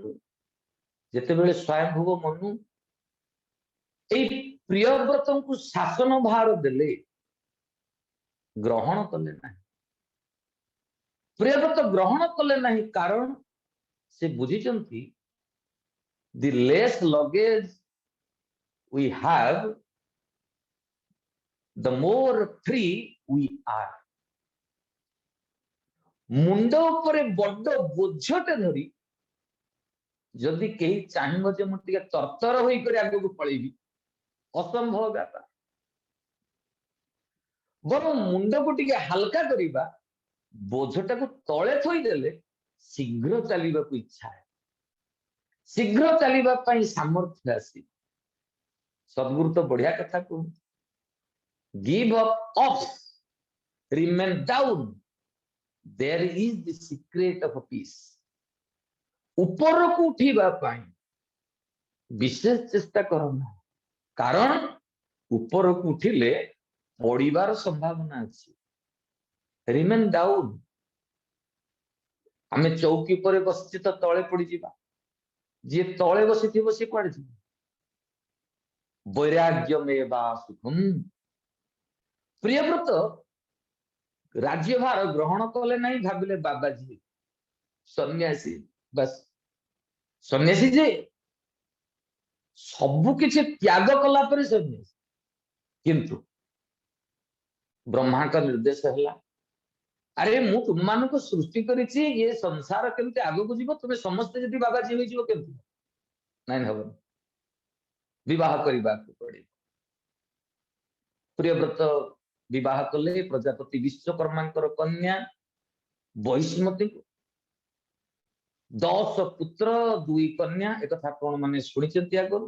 जेते बेले स्वयंभुव मनु ए प्रियव्रत को शासन भार देले ग्रहण कले ना, प्रियव्रत ग्रहण कले ना कारण से बुझीचंती the less luggage we have the more free we are। मुंड उपरे बड़ बोझटे धरी जदि कहीं चाहब जे मुझे तरतर होकर आगे को पलैबी असंभव व्यापार। बर मुंड को टिके हल्का करिबा, बोझटा को तले थोईदेले शीघ्र चलने को इच्छा है, शीघ्र चलने सामर्थ्य आसी। सद्गुरु तो बढ़िया कथा को give up off remain down there is the secret of peace ऊपर को उठीबा पाई विशेष चेष्टा करना कारण ऊपर को उठिले पड़िबार संभावना अच्छी रिमेन डाउन आमे चौकी पर बसछि तो तळे पड़ी जिबा जे तळे बसिथिबो से कुआडे जिबो वैराग्य में बा सुखम प्रियव्रत राज्यभार ग्रहण कले नहीं भाविले बाबाजी सन्यासी बस सन्यासी जे सबु किछि त्याग कला पर सन्यासी किंतु ब्रह्मा का निर्देश है अरे मु तुम मान को सृष्टि करिछि ये संसार केमते आगो को जीवो तुमे समस्त जदी बाबाजी होई जीवो केमते नहीं हबो विवाह करबा को पड़े प्रियव्रत विवाह कले प्रजापति विश्वकर्मांकर कन्या वैष्णवती को 10 पुत्र 2 कन्या एक कथा कोन माने सुनिचंती आगो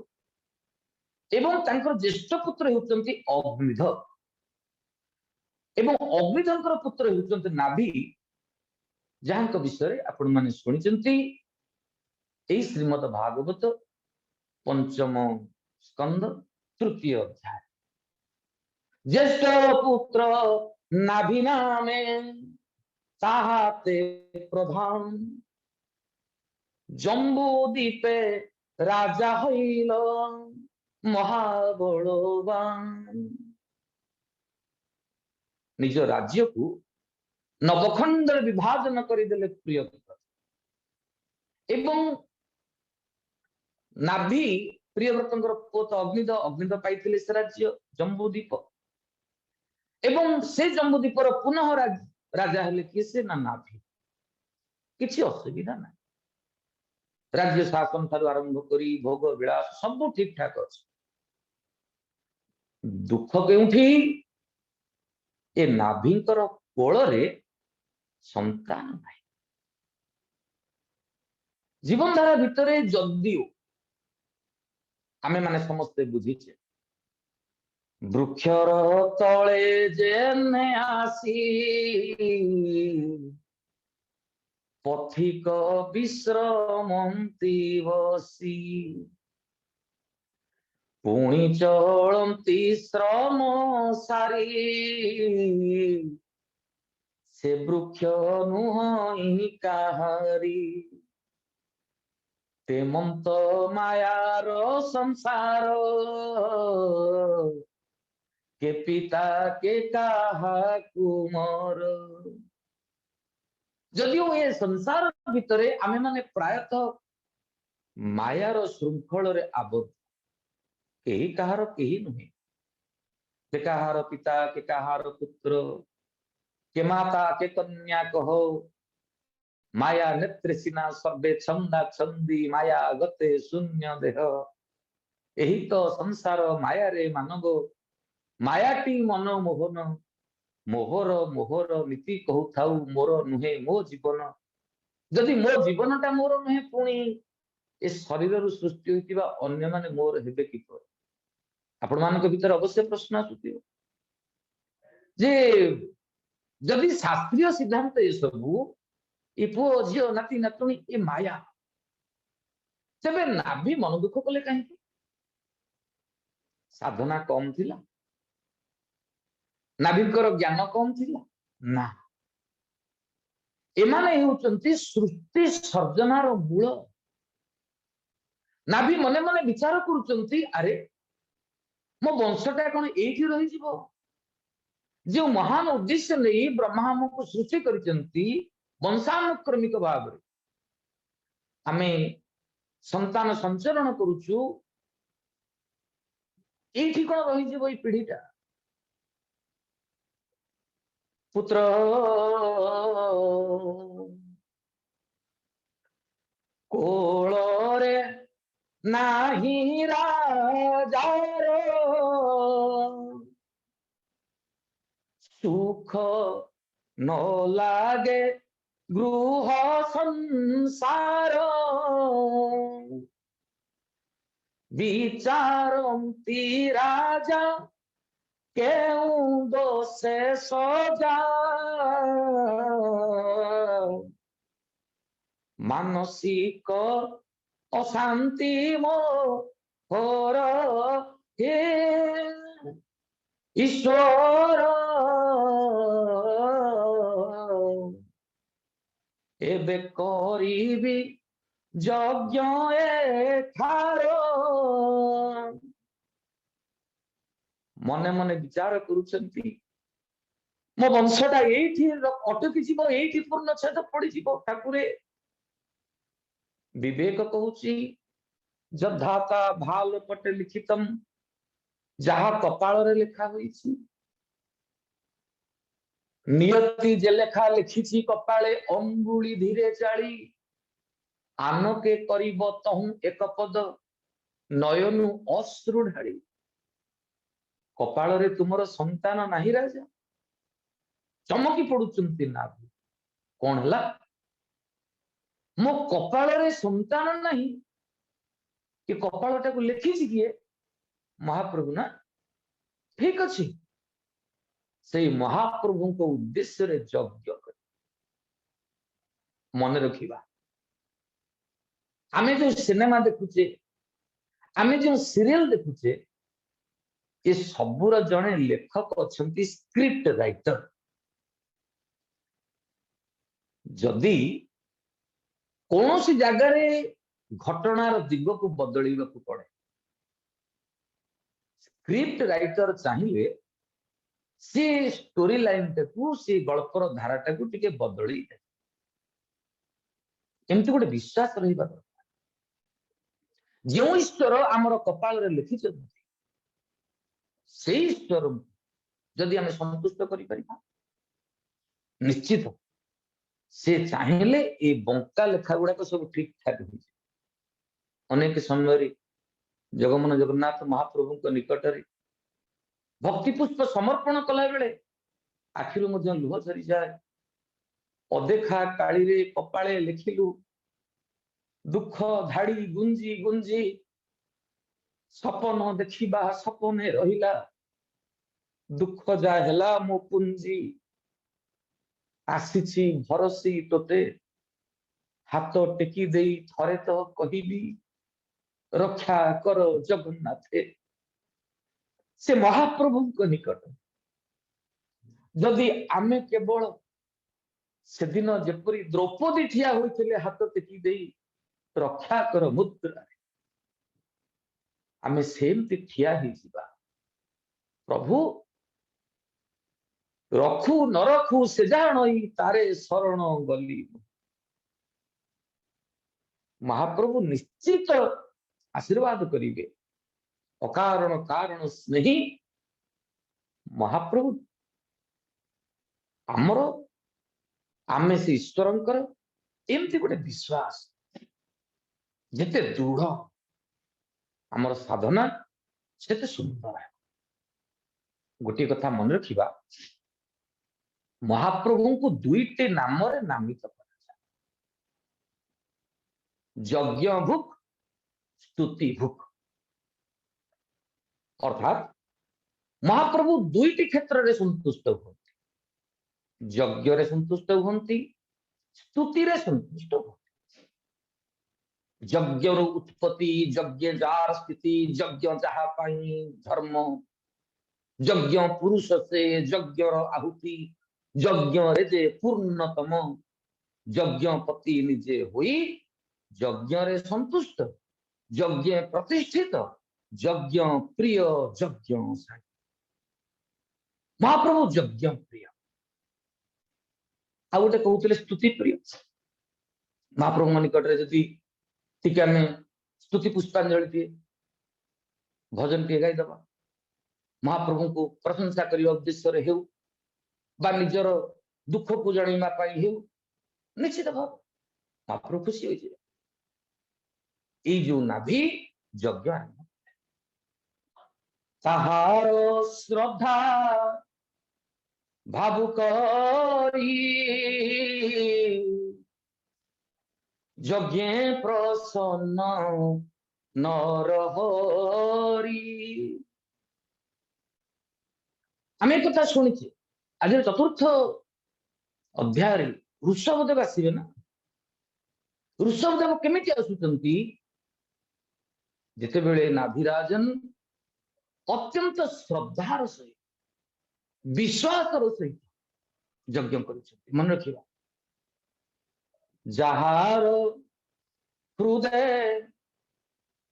एवं तांकर ज्येष्ठ पुत्र होचंती अग्निध एवं अग्निधर पुत्र होचंती नाभि जहां विषय आपण माने सुनिचंती एई श्रीमद् भागवत पंचम स्कंद तृतीय अध्याय ज्येष्ठ पुत्र नाभि नामे ताहाते प्रधान जम्बू द्वीपे राजा हईल महाबलवान निज राज्य को नवखंड विभाजन करदेले प्रिय एवं नाभि प्रियव्रतर पुत अग्निद अग्निद पाई से राज्य जम्बूद्वीप एवं से जम्बूद्वीपर पुनः राजा हेले किए से ना नाभि किसी असुविधा ना राज्य शासन ठारू आरंभ करी भोग विलास सब ठीक ठाक अच्छे दुख केउठी ए नाभिंकर कोଳରେ संतान नाही जीवन धारा भितरे जदियो आमे माने समस्ते बुझीचे वृक्षर तळे जेने आसी पथिक विश्रमंती बसी पुणी चलती श्रम सारी से वृक्ष नुह काहारी तेमंत मायार संसार के पिता के काहा कुमर जदियो ये संसार भितरे आमे माने प्रायतः मायार श्रृंखल रे आबद्ध केही कहार केही नुहे के कहार पिता के कहार पुत्र के माता के कन्या कहो माया नेत्र सिना सर्वे छंदा छंदी माया गते शून्य देह यही तो संसार माया रे मानव मायाटी मनोमोहन मोहर मोहर नीति कहू थाउ मोर नुहे मो जीवन जदि मो जीवनटा मोर नुहे पुणी ए शरीर सृष्टि होइतिबा अन्य माने मोर हेबे किपर आपण मानक भीतर अवश्य प्रश्न आसुथिबो जे जदि शास्त्रीय सिद्धांत ये सबू ये पुओ झियो नाती नातुणी ये माया तेबे नाभि मन दुख कले कहीं साधना कम थिला नाभिकर ज्ञान कम थिला ना एमाने हेउचंती सृष्टि सर्जनार मूल नाभि मने मने विचार करूचंती अरे मो वंशटा कौन एठी रही जीवो जो महान उद्देश्य नहीं ब्रह्मा हमको सृष्टि करिसंती वंशानुक्रमिक भाव रे आमे संतान संचरण करूचु एठी कोन रही जीवो ई पीढ़ीटा पुत्र कोଳରେ नाही राजार सुख न लागे गृह संसार विचारंती राजा केउ दोषे सजा मानसिक अशांति मो होर हे ईश्वर एबे करिबी यज्ञ एठार मने मने विचार करुछंती मो वंशटा एठी अटकी जीव एठी पूर्णच्छेद पड़ी जीव ठाकुरे विवेक कहूची जधाता भाल पटे लिखितम जहा कपाल रे लिखा होईची नियति जे लेखा लिखिची कपाले अंगुली धीरे चाली आनके करिब तहु एक पद नयनु अश्रु ढाली कपाल रे तुमर संतान नाही राजा चमकी पड़ुचंती ना कौन हला मो कपाल रे संतान नाही कि कपालटा को लिखिची किए महाप्रभु ना ठीक अछि से महाप्रभु को उद्देश्य रे यज्ञ कर मन रखिबा आमे जो सिनेमा देखुचे आमे जो सीरियल देखुचे ये सबुर जने लेखक अछंती स्क्रिप्ट राइटर जदि कौन सी जगह रे घटनार दिग को बदलवा को पड़े स्क्रिप्ट राइटर चाहिए सी स्टोरी लाइन टाकू सी गल्पर धाराटा को टिके बदली एमती गोटे विश्वास रहिबा दरकार जो ईश्वर आमर कपाल रे लिखिछन से ईश्वर जदि आमे संतुष्ट करि परिबा निश्चित से चाहिले ए बंका लेखा गुडा को सब ठीक ठाक हो अनेक समय जगमोहन जगन्नाथ महाप्रभु को निकट रे भक्ति पुष्प समर्पण कला बेले आखिरु मध्य लुह झरी जाए अदेखा काली रे कपाळे लिखिलु दुख धाड़ी गुंजी गुंजी सपन देखिबा सपने रहिला दुख जा हेला मो पुंजी आसीछि भरसी तोते हाथ टेकी देई थरे तो कहिबी रक्षा कर जगन्नाथे से महाप्रभु को निकट जदि आमे केवल से दिन जेपरी द्रौपदी ठिया होइथिले हाथ टेकी देई रक्षा कर मुद्रा आमे सेमती ठिया ही जिबा प्रभु रखु न रखु से जानई तारे शरण गली महाप्रभु निश्चित आशीर्वाद करिवे अकारण कारण स्नेही महाप्रभु आमर आमे से ईश्वरंकर एमती गोटे विश्वास जेते दृढ़ आमर साधना सेते सुंदर गोटे कथा मन रखिबा महाप्रभु को दुईटे नाम रे नामित कराया यज्ञ भुक स्तुति भुक अर्थात महाप्रभु दुईटी क्षेत्र रे संतुष्ट होती यज्ञ रे संतुष्ट होती स्तुति रे संतुष्ट होती यज्ञ रो उत्पत्ति यज्ञ जार स्थिति यज्ञ जहा पाई धर्म यज्ञ पुरुष से यज्ञ रो आहुति यज्ञ रे जे पूर्णतम यज्ञपति निजे हुई यज्ञ रे संतुष्ट यज्ञ प्रतिष्ठित यज्ञ प्रिय यज्ञ महाप्रभु यज्ञ प्रिय आ गोटे कहते स्तुति प्रिय महाप्रभु निकट जदि टिके आम स्तुति पुष्पांजलि दिए भजन टे गाईदबा महाप्रभु को प्रशंसा करने उद्देश्य हेउ बा निजर दुख को जनइबा पाई हेउ निश्चित भाव महाप्रभु खुशी हो जाए जो नाभि यज्ञ ताहार श्रद्धा भावुकरी यज्ञ प्रसन्न नरहरि आम एक कथा शुणिचे आज चतुर्थ अध्याय ऋषभदेव आसवे ना ऋषभदेव केमिति आसुचंती जेतेबेले नाभिराजन अत्यंत श्रद्धार सहित विश्वासर सहित यज्ञ करिसेंती मन रखिबा जहार हृदय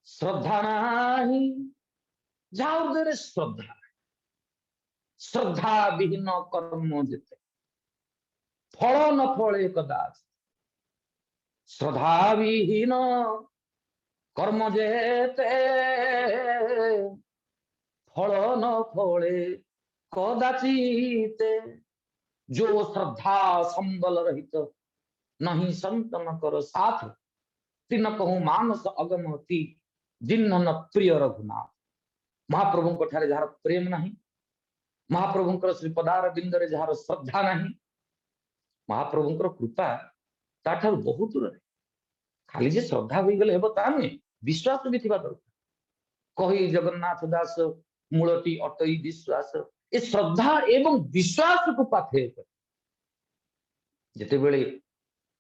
श्रद्धा नाही जहाँ हृदय श्रद्धा श्रद्धा विहीन कर्म जेते फल न फले कदाच श्रद्धा विहीन कर्म जेते फल न फले कदाचित जो श्रद्धा संबल रहित नहीं संतन कर साथ तीन कहूँ मानस अगमती जिन्न न प्रिय रघुनाथ महाप्रभु ठारे जार प्रेम नहीं महाप्रभु श्रीपदार बिंदरे जार श्रद्धा नहीं महाप्रभु कृपा ताठार बहुत दूर खाली जे श्रद्धा हो गले हेबो ता नुहे विश्वास भी थिबा दरकार कही जगन्नाथ दास मूलटी अटई विश्वास ए श्रद्धा एवं विश्वास को पाथे जेते बेले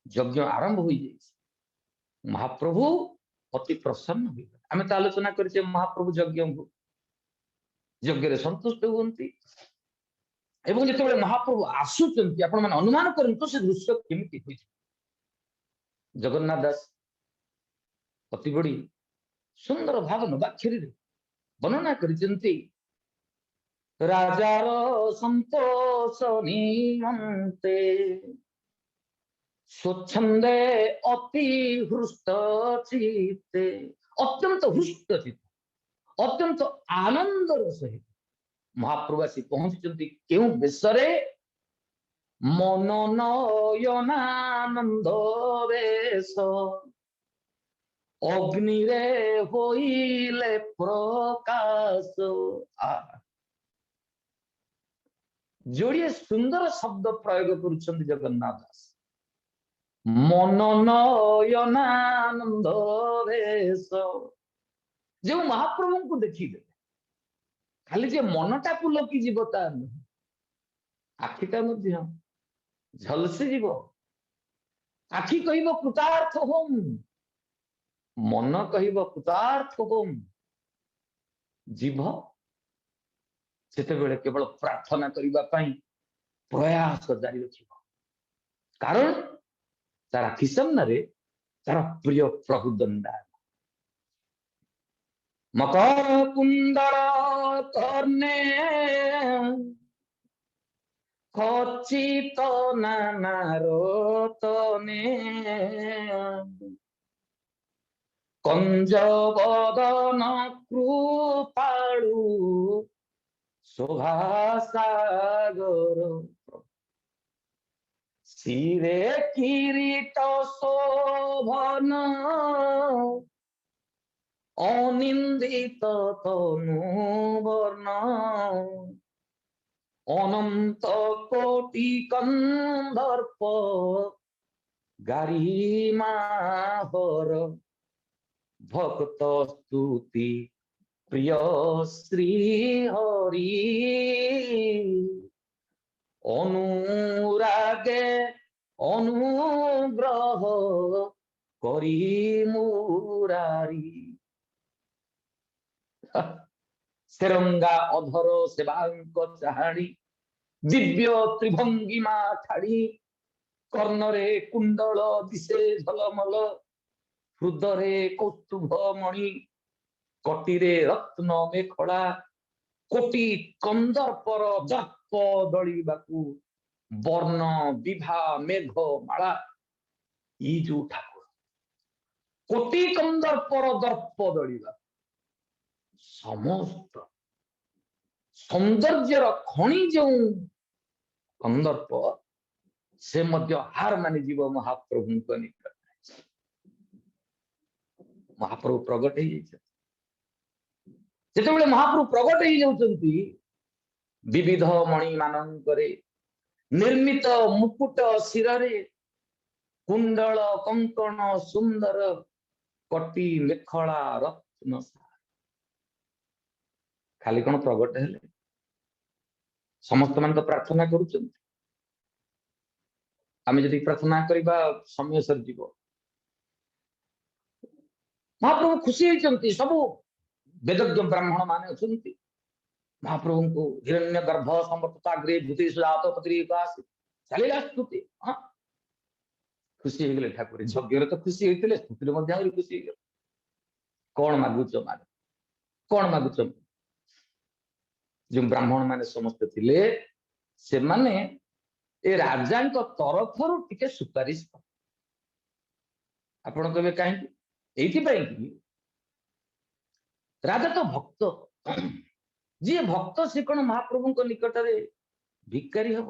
यज्ञ आरंभ हो जाए महाप्रभु अति प्रसन्न हो आम तो आलोचना करें महाप्रभु यज्ञ संतुष्ट हुंती एवं जिते महाप्रभु आसुचंती आपण माने अनुमान करंतु से दृश्य केमिति होई जगन्नाथ दास अति बड़ी सुंदर भाव नवाक्षरी वर्णना करिसेंती राजार संतोष निमंते स्वच्छंदे अति हृष्ट चित्ते अत्यंत हृष्ट चित्त अत्यंत आनंदर सहित महाप्रभु पहुंची क्यों बेसरे मनोनयनानंद बेश अग्नि रे होइले प्रकाश जोड़िए सुंदर शब्द प्रयोग करुछंती जगन्नाथ दास मनोनयनानंद बेश जो महाप्रभु को देखिदे खाली जे मनटा पुलकी जीव ता आखिटा मध्य झलसी जीव आखि कहब कृतार्थ होम मन कहब कृतार्थ होम जीव सेतेबेले केवल प्रार्थना करबा पई प्रयास जारी रखिब कारण तार आखि सामने तार प्रिय प्रभु दंडा मकर कुंडल कर्णे खचित नानारतने कंज बदन कृपाळु शोभा सागर सिरे किरीट शोभन अनिंदित तनु वर्ण अनंत कोटि कंदर्प गारिमा हर भक्त स्तुति प्रिय श्री हरि अनुरागे अनुग्रह करी मुरारी सेरंगा अधर सेवांक चाहाड़ी दिव्य त्रिभंगिमा ठाड़ी कर्णरे कुंडल दिशे झलमल हृदरे कौस्तुभ मणि कटिरे रत्न मेखला कोटि कंदर्पर दर्प दलिबाकू वर्ण विभा मेघ माला ई जो ठाकुर कोटि कंदर्पर दर्प दलिबा समस्त सौंदर्यर खणी जो कंदर्प से मध्य हार मानि जीव महाप्रभु निकट महाप्रभु प्रगट हो जिते महाप्रभु प्रगट हो विविध मणि मानकरे निर्मित मुकुट शिरे कुंडल कंकण सुंदर कटी मेखला ଖାଲି କଣ ପ୍ରଗଟ ହେଲେ? ସମସ୍ତ ମାନେ ତ ପ୍ରାର୍ଥନା କରୁଛନ୍ତି। ଆମେ ଯଦି ପ୍ରାର୍ଥନା କରିବା ସମୟ ସରିଯିବ। ମହାପ୍ରଭୁ ଖୁସି ହେଇଛନ୍ତି। ସବୁ ବେଦଜ୍ଞ ବ୍ରାହ୍ମଣ ମାନେ ଅଛନ୍ତି ମହାପ୍ରଭୁଙ୍କୁ ହିରଣ୍ୟ ଗର୍ଭ ସମର୍ଥତାଗ୍ରେ ଭୂତେଷୁ ଜାତ ପତ୍ରିକାସ ଚାଲିଲା ସ୍ତୁତି। ଖୁସି ହେଇଗଲେ ଠାକୁର। ଯଜ୍ଞରେ ତ ଖୁସି ହେଇଥିଲେ, ସ୍ତୁତିରେ ମଧ୍ୟ ଆହୁରି ଖୁସି ହେଇଗଲେ। କଣ ମାଗୁଛ ମାଗ, କଣ ମାଗୁଛ? ଯେଉଁ ବ୍ରାହ୍ମଣ ମାନେ ସମସ୍ତେ ଥିଲେ ସେମାନେ ଏ ରାଜାଙ୍କ ତରଫରୁ ଟିକେ ସୁପାରିଶ କଲେ। ଆପଣ କହିବେ କାହିଁକି? ଏଇଥିପାଇଁ କି ରାଜା ତ ଭକ୍ତ, ଯିଏ ଭକ୍ତ ସେ କଣ ମହାପ୍ରଭୁଙ୍କ ନିକଟରେ ଭିକାରୀ ହବ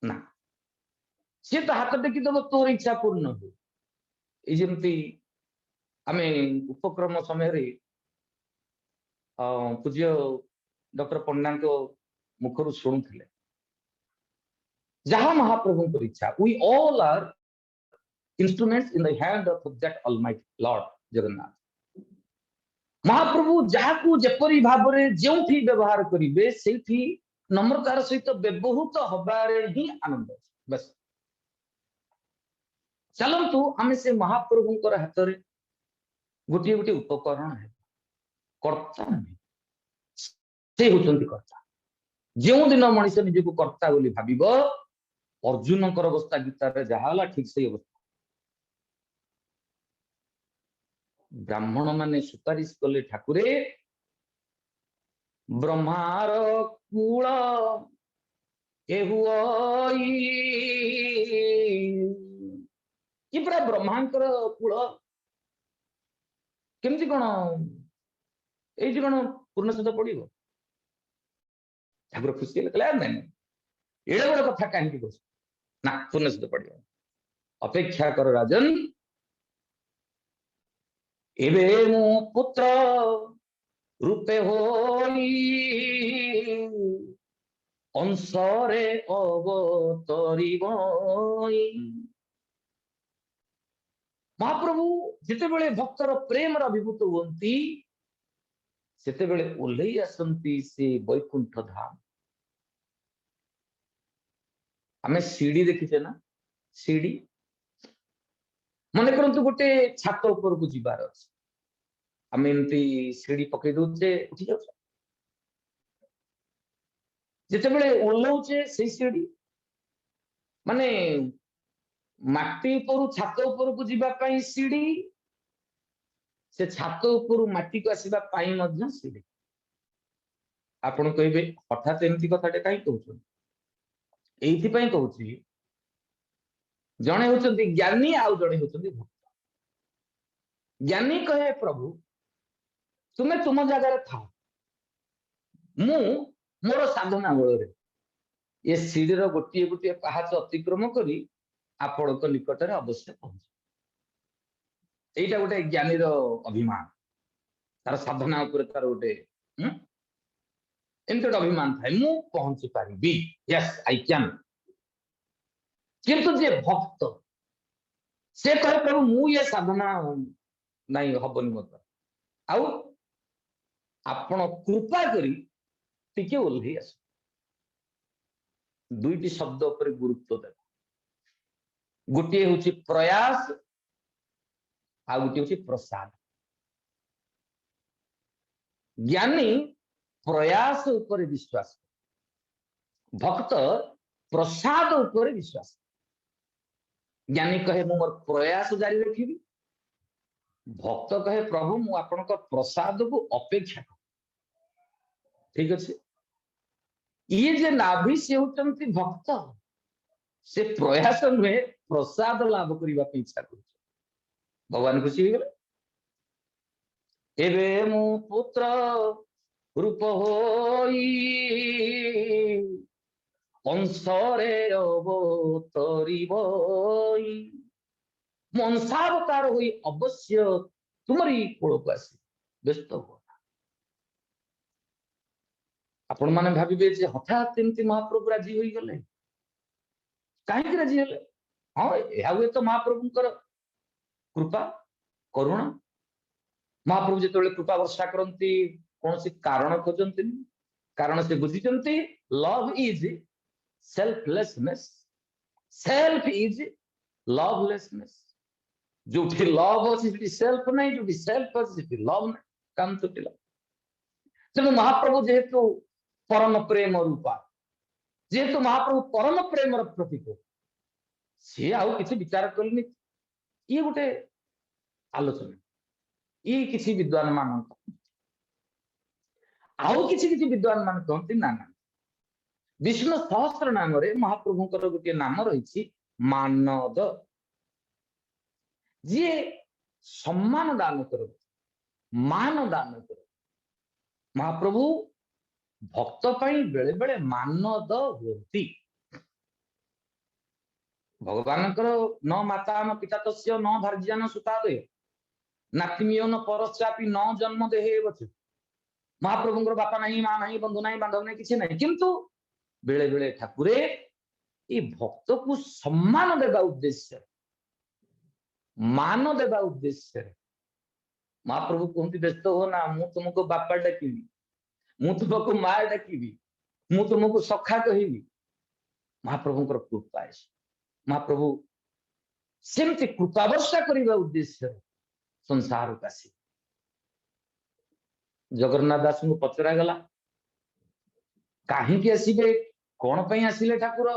ନା। ସିଏ ତ ହାତ ଟେକି ଦବ ତୋର ଇଚ୍ଛା ପୂର୍ଣ୍ଣ ହୁଏ। ଏଇ ଯେମିତି ଆମେ ଉପକ୍ରମ ସମୟରେ ପୂଜ୍ୟ ଡକ୍ଟର ପଣ୍ଡାଙ୍କ ମୁଖରୁ ଶୁଣୁଥିଲେ, ଯାହା ମହାପ୍ରଭୁଙ୍କର ଇଚ୍ଛା, we all are instruments in the hand of that almighty Lord Jagannath. ମହାପ୍ରଭୁ ଯାହାକୁ ଯେପରି ଭାବରେ ଯେଉଁଠି ବ୍ୟବହାର କରିବେ ସେଇଠି ନମ୍ରତାର ସହିତ ବ୍ୟବହୃତ ହବାରେ ହିଁ ଆନନ୍ଦ ଅଛି। ବାସ୍ ଚାଲନ୍ତୁ ଆମେ ସେ ମହାପ୍ରଭୁଙ୍କର ହାତରେ ଗୋଟିଏ ଗୋଟିଏ ଉପକରଣ ହେବା। କର୍ତ୍ତା ନୁହେଁ, ସେ ହେଉଛନ୍ତି କର୍ତ୍ତା। ଯେଉଁ ଦିନ ମଣିଷ ନିଜକୁ କର୍ତ୍ତା ବୋଲି ଭାବିବ, ଅର୍ଜୁନଙ୍କର ଅବସ୍ଥା ଗୀତାରେ ଯାହା ହେଲା ଠିକ ସେଇ ଅବସ୍ଥା। ବ୍ରାହ୍ମଣ ମାନେ ସୁପାରିଶ କଲେ, ଠାକୁରେ ବ୍ରହ୍ମାର କୂଳ ଏହୁଇ, କି ପୁରା ବ୍ରହ୍ମାଙ୍କର କୂଳ କେମିତି କଣ ଏଇଠି କଣ ପୂର୍ଣ୍ଣ ଶବ୍ଦ ପଡିବ? ଠାକୁର ଖୁସି ହେଲେ, କହିଲେ ନାଇଁ ଏଡେ ବଡ କଥା କାହିଁକି କହୁଛ? ନା ପୂର୍ଣ୍ଣ ଶବ୍ଦ ପଡିବ। ଅପେକ୍ଷା କର ରାଜନ, ଏବେ ମୁଁ ପୁତ୍ର ରୂପେ ହୋଇ ଅଂଶରେ ଅବତରିବ। ମହାପ୍ରଭୁ ଯେତେବେଳେ ଭକ୍ତର ପ୍ରେମର ଅଭିଭୂତ ହୁଅନ୍ତି, ସେତେବେଳେ ଓହ୍ଲେଇ ଆସନ୍ତି ସେ ବୈକୁଣ୍ଠ ଧାମ। ଆମେ ସିଡି ଦେଖିଛେ ନା? ସିଡି ମନେ କରନ୍ତୁ ଗୋଟେ ଛାତ ଉପରକୁ ଯିବାର ଅଛି, ଆମେ ଏମିତି ସିଡି ପକେଇ ଦଉଛେ, ଉଠି ଯାଉଛେ। ଯେତେବେଳେ ଓହ୍ଲଉଛେ ସେଇ ସିଡି ମାନେ ମାଟି ଉପରୁ ଛାତ ଉପରକୁ ଯିବା ପାଇଁ ସିଡି, ସେ ଛାତ ଉପରୁ ମାଟିକୁ ଆସିବା ପାଇଁ ମଧ୍ୟ ସିଡି। ଆପଣ କହିବେ ହଠାତ୍ ଏମିତି କଥାଟେ କାହିଁ କହୁଛନ୍ତି? ଏଇଥିପାଇଁ କହୁଛି, ଜଣେ ହଉଛନ୍ତି ଜ୍ଞାନୀ ଆଉ ଜଣେ ହଉଛନ୍ତି ଭକ୍ତ। ଜ୍ଞାନୀ କହେ ପ୍ରଭୁ ତୁମେ ତୁମ ଜାଗାରେ ଥାଅ, ମୁଁ ମୋର ସାଧନା ବଳରେ ଏ ସିଡିର ଗୋଟିଏ ଗୋଟିଏ ପାହାଚ ଅତିକ୍ରମ କରି ଆପଣଙ୍କ ନିକଟରେ ଅବଶ୍ୟ ପହଞ୍ଚେ। ଏଇଟା ଗୋଟେ ଜ୍ଞାନୀର ଅଭିମାନ, ତାର ସାଧନା ଉପରେ ତାର ଗୋଟେ ଏମିତି ଗୋଟେ ଅଭିମାନ ଥାଏ, ମୁଁ ପହଞ୍ଚି ପାରିବି, ୟେସ୍ ଆଇ କ୍ୟାନ୍। କିନ୍ତୁ ଯିଏ ଭକ୍ତ ସେ କହେ ପ୍ରଭୁ ମୁଁ ଏ ସାଧନା ନାଇଁ ହବନି ମତ, ଆଉ ଆପଣ କୃପା କରି ଟିକେ ଓହ୍ଲେଇ ଆସ। ଦୁଇଟି ଶବ୍ଦ ଉପରେ ଗୁରୁତ୍ୱ ଦେବ, ଗୋଟିଏ ହଉଛି ପ୍ରୟାସ ଆଉ ଗୋଟିଏ ହଉଛି ପ୍ରସାଦ। ଜ୍ଞାନୀ ପ୍ରୟାସ ଉପରେ ବିଶ୍ୱାସ, ଭକ୍ତ ପ୍ରସାଦ ଉପରେ ବିଶ୍ୱାସ। ଜ୍ଞାନୀ କହେ ମୁଁ ମୋର ପ୍ରୟାସ ଜାରି ରଖିବି, ଭକ୍ତ କହେ ପ୍ରଭୁ ମୁଁ ଆପଣଙ୍କ ପ୍ରସାଦକୁ ଅପେକ୍ଷା କରେ। ଠିକ ଅଛି, ଇଏ ଯେ ନାଭି ସେ ହେଉଛନ୍ତି ଭକ୍ତ, ସେ ପ୍ରୟାସ ନୁହେଁ ପ୍ରସାଦ ଲାଭ କରିବା ପାଇଁ ଇଚ୍ଛା କରୁଛି। ଭଗବାନ ଖୁସି ହେଇଗଲେ, ଏବେ ମୁଁ ପୁତ୍ର ରୂପ ହୋଇ ଅଂଶରେ ଅବତରିବ, ମୁଁ ଅଂଶାବତାର ହୋଇ ଅବଶ୍ୟ ତୁମରି କୋଳକୁ ଆସି, ବ୍ୟସ୍ତ ହୁଅ। ଆପଣ ମାନେ ଭାବିବେ ଯେ ହଠାତ୍ ଏମିତି ମହାପ୍ରଭୁ ରାଜି ହୋଇଗଲେ, କାହିଁକି ରାଜି ହେଲେ? ହଁ ଏହା ହୁଏ ତ ମହାପ୍ରଭୁଙ୍କର କୃପା କରୁଣା। महाप्रभु जिते कृपा वर्षा करती कौन सी कारण खोजती कारण से बुझी love is selflessness self is lovelessness जो लव अच्छी सेल्फ नहीं जो सेल्फ अच्छी लव नहीं काम तुटिला तेणु महाप्रभु जेहेतु परम प्रेम रूपा जेहेतु महाप्रभु परम प्रेम प्रतीक सी आउ किसी विचार करेनि ये गोटे आलोचना ये किसी विद्वान मान आउ किसी विद्वान मान कहते ना ना विष्णु सहस्र नाम महाप्रभुंकर गोटे नाम रही मानद जी सम्मान दान कर मान दान कर महाप्रभु भक्त बेले बेले मानद होती भगवान न माता न पिता तस्य न भार्या न सुतादय नातिमियो न परश्चापी न जन्म देहे महाप्रभुंकर बापा नहीं माँ नहीं बंधु नहीं बांधव नहीं किसी नहीं किंतु बेले बेले ठाकुरे ये भक्त को सम्मान देवा उद्देश्य मान देवा उद्देश्य महाप्रभु कहते व्यस्त हो ना मु तुमको बापा डाकि मु तुमको माँ डाकि मु तुमको सखा कहि महाप्रभुंकर कृपा महाप्रभु सेमती कृपा वर्षा करने उद्देश्य संसार को आसी जगन्नाथ दास को पचरा गला कहीं आसीबे कौन पे आसिले ठाकुर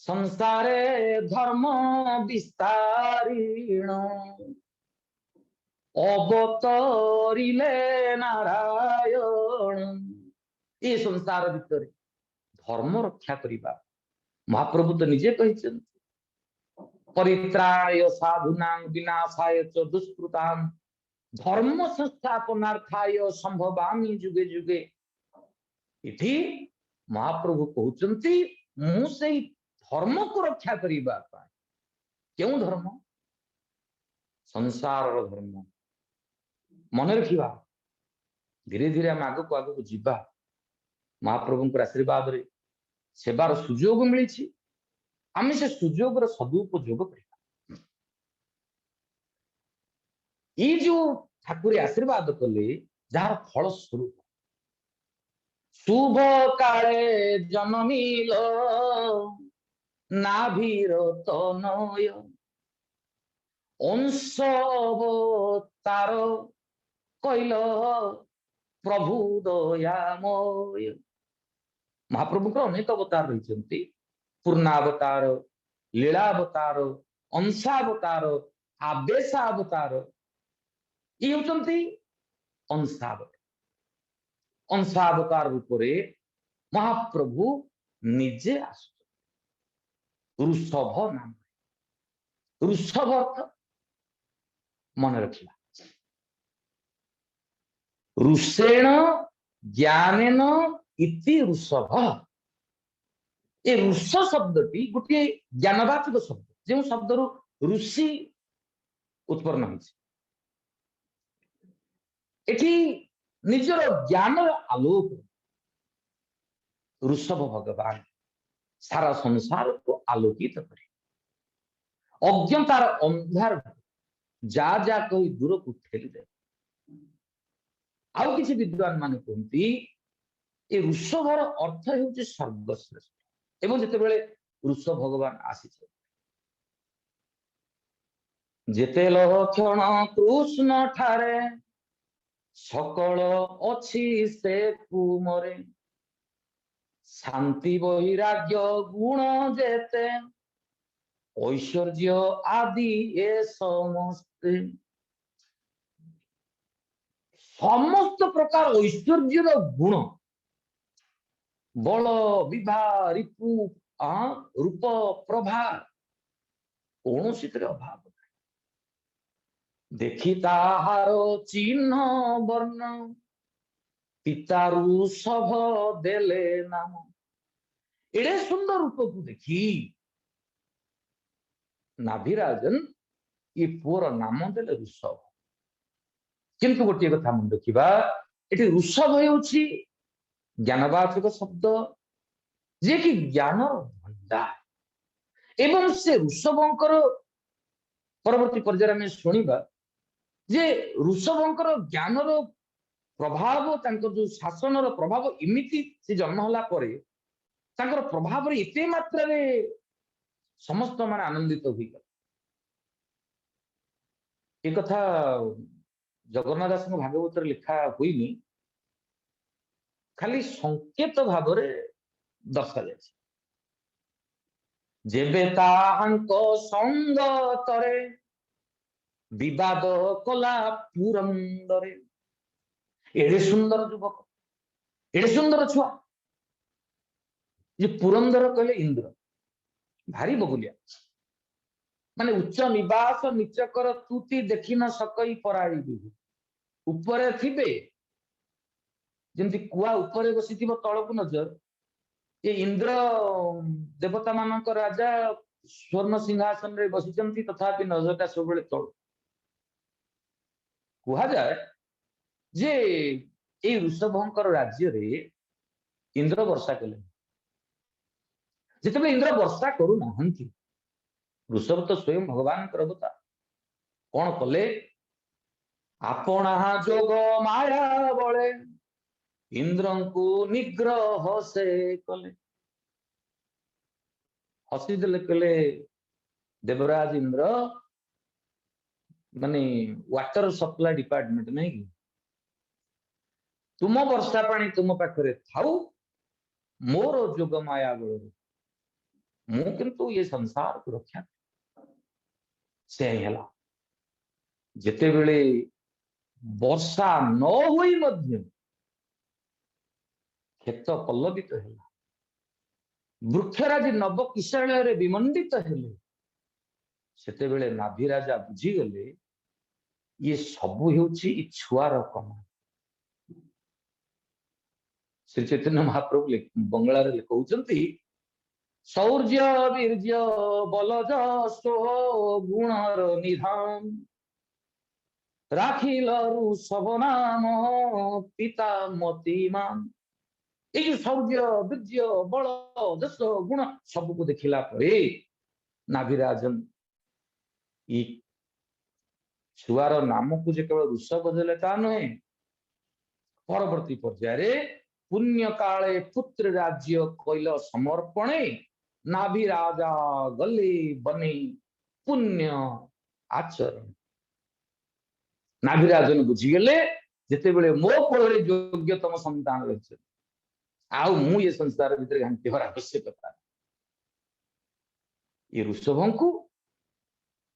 संसारे धर्म विस्तारीण अवतरिले नारायण ये संसार भितर धर्म रक्षा करवा महाप्रभु तो निजे कही परित्राय साधुनां विनाशाय च दुष्कृतां धर्म संस्थापनार्थाय संभवामि जुगे जुगे इति महाप्रभु कहते मु से धर्म को रक्षा करने क्यों धर्म संसार धर्म मन रखा धीरे धीरे आम आग को आग को जीवा महाप्रभु आशीर्वाद रे सेवार सुजोग मिली आम से सुजोग सदुपयोग कर ये जो ठाकुर आशीर्वाद कले जार फल स्वरूप शुभ काले जनमिल नाभीर तनय अंश तार कैल प्रभु दयामय महाप्रभु अनेक अवतार रही पूर्णावतार लीलावतार अंशावतार आवेशावतार ये होती अंशावतार अंशावतार रूप महाप्रभु निजे आस ऋषभ नाम ऋषभ अर्थ मन रखा ऋषेण ज्ञानेन इति ऋषभ ये ऋष शब्दटी गोटे ज्ञानवाचक शब्द जो शब्द ऋषि उत्पन्न होती निजर ज्ञान आलोक ऋषभ भगवान सारा संसार को आलोकित करे अज्ञतार अंधार जा जा कही दूर को ठेली दे आउ किसी विद्वान माने कहती ये ऋषभर अर्थ होउछि सर्वश्रेष्ठ एवं जेते बेले ऋषभ भगवान आसी जेते लक्षण कृष्ण ठारे सकल अछि से कुमरे शांति वैराग्य गुण जेते ऐश्वर्य आदि ये समस्ते समस्त प्रकार ऐश्वर्य गुण बल विभा रिपु रूप प्रभा कौन सी अभाव देखी ताहार चिन्ह वर्ण पिता ऋषभ देले नाम एड़े सुंदर रूप को देखी नाभिराजन ये पुअर नाम देले ऋषभ किंतु गोटे कथा मन रखा ये ऋषभ होउछि ज्ञानवाचक शब्द जे कि ज्ञान भंडार एवं से ऋषभंकर परवर्ती पर्याय में शुणा जे ऋषभंकर ज्ञानर प्रभाव जो शासनर प्रभाव इमिति से जन्म होला परे तांकर प्रभाव रे एते मात्रा रे समस्त माने आनंदित होई गले। ए कथा जगन्नाथ दास भागवत लिखा हुईनी, खाली संकेत भाव रे दर्शा जाय। जेबे ताहांको संग तरे विवाद कला पुरंदरे। एड़े सुंदर युवक, एड़े सुंदर छुआ, ये पुरंदर कहले इंद्र, भारी बगुलिया माने उच्च निवास निचकर तुति देखि न सकई पराई बिहु। ऊपर थिबे जेंति कुआ ऊपर बसिथिबो तळकु नजर, ये इंद्र देवता मानक राजा स्वर्ण सिंहासन रे बसिचंती, तथापि नजरटा सबले तळ। कुहा जाय जे ए ऋषभंकर राज्य रे इंद्र वर्षा कले। जिते इंद्र वर्षा करू नाहंती, ऋषभ तो स्वयं भगवान अवतार, कौन कले? आपणा जोग माया बळे इंद्र को निग्रह से कले। हसी देले कले देवराज इंद्र माने वाटर सप्लाई डिपार्टमेंट नहीं कि तुम वर्षा पानी तुम पाखरे थाउ, मोर जोग माया बळ मु किंतु ये संसार को रक्षा से हेला। जेते बेले वर्षा न होई मध्य खेत पल्लवित हेला, वृक्षराजी नव किशोर रे विमंडित हेले, सेते बेले नाभि राजा बुझी गले ये सबु हेउची छुआर कमा। श्री चैतन्य महाप्रभु बंगला रे कहउचंती, शौर्य वीर्य बलज सो गुणर निधान राखिलरु सब नाम पिता मतिमान। ये जो शौर्य वीर्य बल जस गुण सब को देखिला परे नाभिराजन ये छुआर नाम को जे केवल ऋषभ देले ता नहे, परवर्ती पर्याय पुण्य काले पुत्र राज्य कैल समर्पणे नाभि राजा गले बने पुण्य आचरण। नाभिराजन बुझीगले जिते बेले मो कोल योग्यतम संतान रही आउ मु ये संसार भीतर घांटी हर आवश्यकता। ये ऋषभ को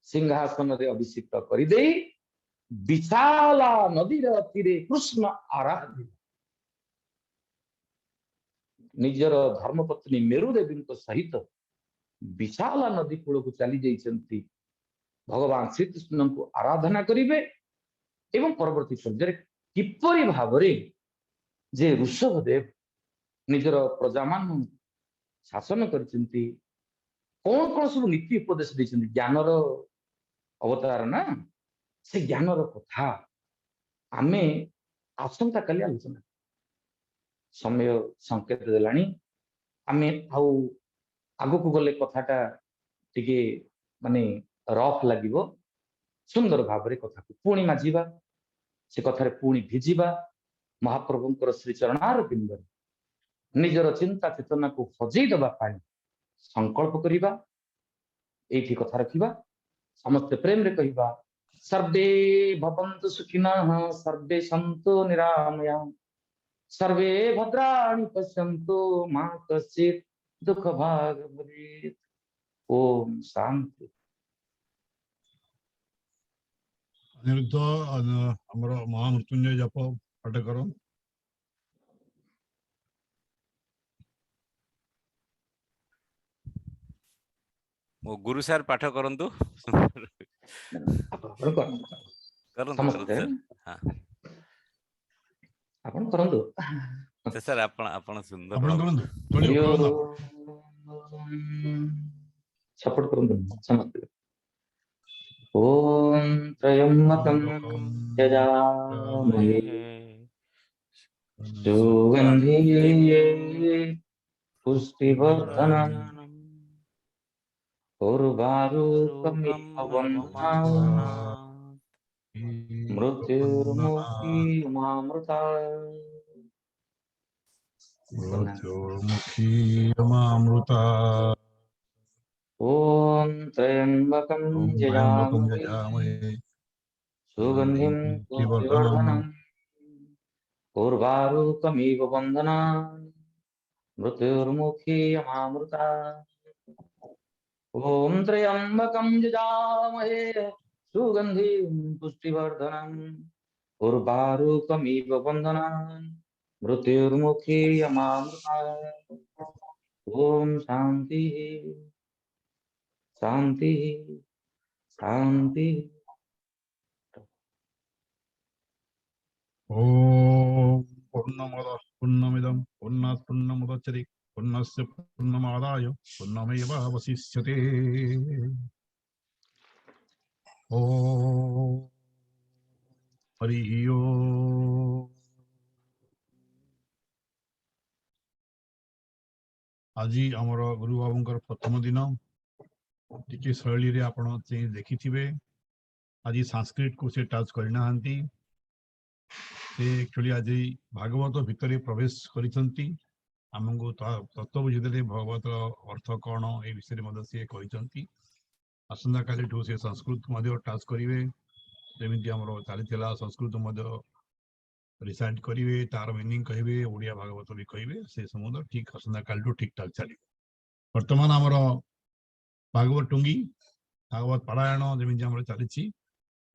सिंहासन रे अभिषिक्त करदे विशाला नदी तीरे कृष्ण आराधना निजर धर्मपत्नी मेरु देवी सहित विशाला नदी कूल को चली जाइछंती भगवान श्री कृष्ण को आराधना करिवे। एवं परवर्ती पर्याय किपरि भावरे जे ऋषभ देव निजर प्रजा मान शासन करछंती, कौन कौन सब नीति उपदेश देछंती, ज्ञानर अवतार ना, से ज्ञानर कथा आमे आसंता काली आलोचना। समय संकेत देलानी, आमे आउ आगु को गले कथाटा टिके माने रफ लागिवो, सुंदर भाव रे कथा को पुणी माजिबा, से कथारे पुणी भिजिबा, महाप्रभुंकर श्री चरणार बिंदर निजर चिंता चेतना को सजई दबा पाई संकल्प करिबा, एठी कथा रखिबा, समस्त प्रेम रे कहिबा सर्वे भवन्तु सुखिनः सर्वे सन्तु निरामयाः सर्वे भद्राणि पश्यन्तु मा कश्चित् दुःख भाग भवेत्। ओम शांति। अनिरुद्ध हमर महामृत्युंजय जप पाठ करो। मो गुरु सर पाठ करंतु। आपण करंतु सर आपण सुंदर आपण करंतु सपोर्ट करंतु समस्त। ओम त्रयंबकं यजामहे सुगंधिं पुष्टिवर्धनम् उर्वारुकमिव बन्धनात् मृत्युर्मुखी अमामृता मृत्युर्मुखी अमामृता ॐ त्र्यम्बकं ॐ त्र्यम्बकं यजामहे यजामहे सुगन्धिं पुष्टिवर्धनम् पुष्टिवर्धनम् उर्वारुकमिव बन्धनान् मृत्युर्मुखी अमामृता ॐ त्र्यम्बकं यजामहे सुगन्धिं पुष्टिवर्धनम् उर्वारुकमिव बन्धनान् मृत्युर्मुखी अमामृता ॐ शान्तिः शान्तिः शान्तिः ॐ पूर्णमदः पूर्णमिदं पूर्णात् पूर्णमुदच्यते पूर्णस्य पूर्णमादाय पूर्णमेवावशिष्यते ॐ हरिः ओम् আজি ଆମର ଗୁରୁ ବାବୁଙ୍କର ପ୍ରଥମ ଦିନ ଟିକେ ଶୈଳୀରେ ଆପଣ ଦେଖିଥିବେ ଆଜି ସଂସ୍କୃତକୁ ସେ ଟଚ୍ କରିନାହାନ୍ତି ସେ ଆକ୍ଚୁଆଲି ଆଜି ଭାଗବତ ଭିତରେ ପ୍ରବେଶ କରିଛନ୍ତି ଆମକୁ ତତ୍ତ୍ୱ ବୁଝିଦେଲେ ଭଗବତର ଅର୍ଥ କ'ଣ ଏ ବିଷୟରେ ମଧ୍ୟ ସେ କହିଛନ୍ତି ଆସନ୍ତାକାଲିଠୁ ସେ ସଂସ୍କୃତ ମଧ୍ୟ ଟଚ୍ କରିବେ ଯେମିତି ଆମର ଚାଲିଥିଲା ସଂସ୍କୃତ ମଧ୍ୟ ରିସାଇଟ୍ କରିବେ ତାର ମିନିଂ କହିବେ ଓଡ଼ିଆ ଭାଗବତ ବି କହିବେ ସେ ସମୁଦ୍ର ଠିକ ଆସନ୍ତାକାଲିଠୁ ଠିକ ଠାକ ଚାଲିବ ବର୍ତ୍ତମାନ ଆମର ଭାଗବତ ଟୁଙ୍ଗି ଭାଗବତ ପାରାୟଣ ଯେମିତି ଆମର ଚାଲିଛି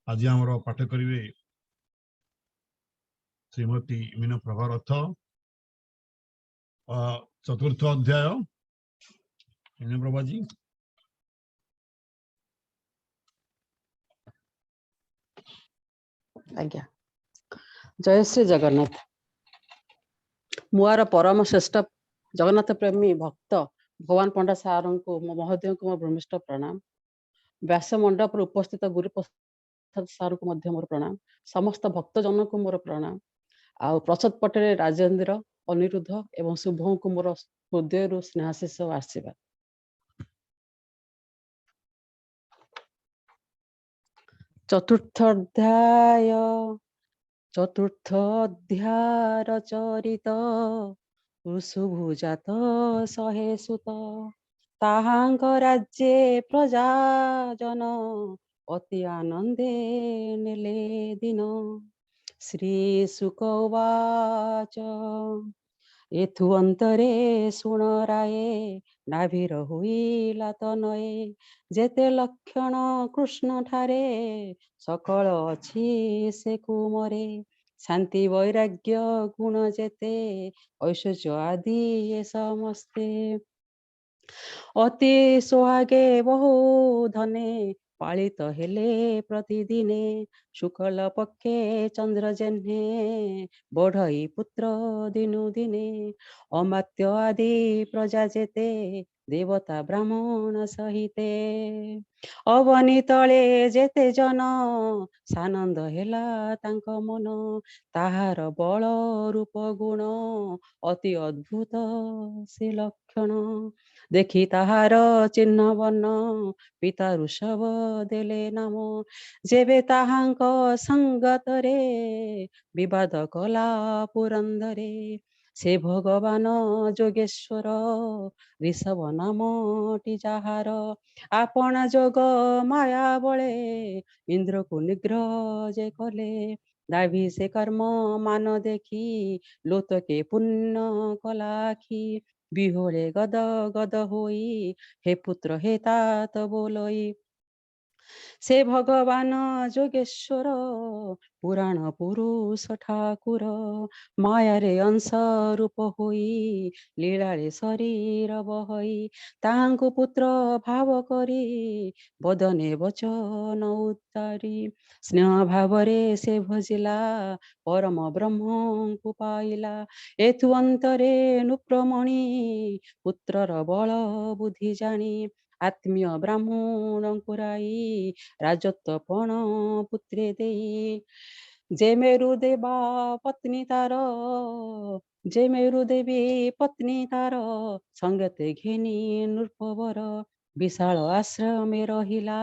ଆଜି ଆମର ପାଠ କରିବେ ଶ୍ରୀମତୀ ମୀନପ୍ରଭା ରଥ ଚତୁର୍ଥ ଅଧ୍ୟାୟ ମୀନପ୍ରଭାଜୀ आज्ञा जय श्री जगन्नाथ मुआर परम श्रेष्ठ जगन्नाथ प्रेमी भक्त भगवान पंडा सार को मो महोदय को मोर भूमिष्ठ प्रणाम व्यास मंडप उपस्थित गुरु प्रसाद सार को मध्य मोर प्रणाम समस्त भक्त जन को मोर प्रणाम आ प्रसाद पटेल राजेंद्र अनिरुद्ध एवं शुभम को मोर हृदय स्नेहाशीष आशीर्वाद चतुर्थ अध्याय चरित ऋषुभुजात शहे सुत ताहांक राज्ये प्रजाजन अति आनंदे नेले दिन श्री शुक उवाच एथु अंतरे सुण राये नाभिर हुईला तनये जेते लक्षण कृष्ण ठारे सकल अछि से कुमरे शांति वैराग्य गुण जेते ऐश्वर्य आदि ये समस्ते अति सोहागे बहु धने पालित हेले प्रतिदिने शुक्ल पक्षे चंद्र जेन्हे बढ़ई पुत्र दिनु दिने अमात्य आदि प्रजा जेते देवता ब्राह्मण सहिते अवनी तले जेते जन सानंद हेला तांक मन ताहार बल रूप गुण अति अद्भुत से लक्षण देखि ताहार चिन्ह वर्ण पिता ऋषभ देले नाम जेबे ताहांक संगतरे विवाद कला पुरंदरे से भगवान जोगेश्वर ऋषभ नामटी जाहार आपण जोग माया बळे इंद्र को निग्रह जे कले दाभी से कर्म मान देखी लोतके पुण्य कलाखी बिहोळे गद गद होई हे पुत्र हे तात बोलई से भगवान जोगेश्वर पुराण पुरुष ठाकुर मायारे अंश रूप होई लीलाळे शरीर बहई तांको पुत्र भाव करी बदने वचन उच्चारी स्नेह भावरे से भजिला परम ब्रह्म को पाइला एथु अंतरे नुप्रमणि पुत्रर बल बुद्धि जानी आत्मीय ब्राह्मण पुराई राजत्व पण पुत्रे देई जे मेरु देवा पत्नी तार जे मेरु देवी पत्नी तार संगते घेनी नृपवर विशाल आश्रमे रहिला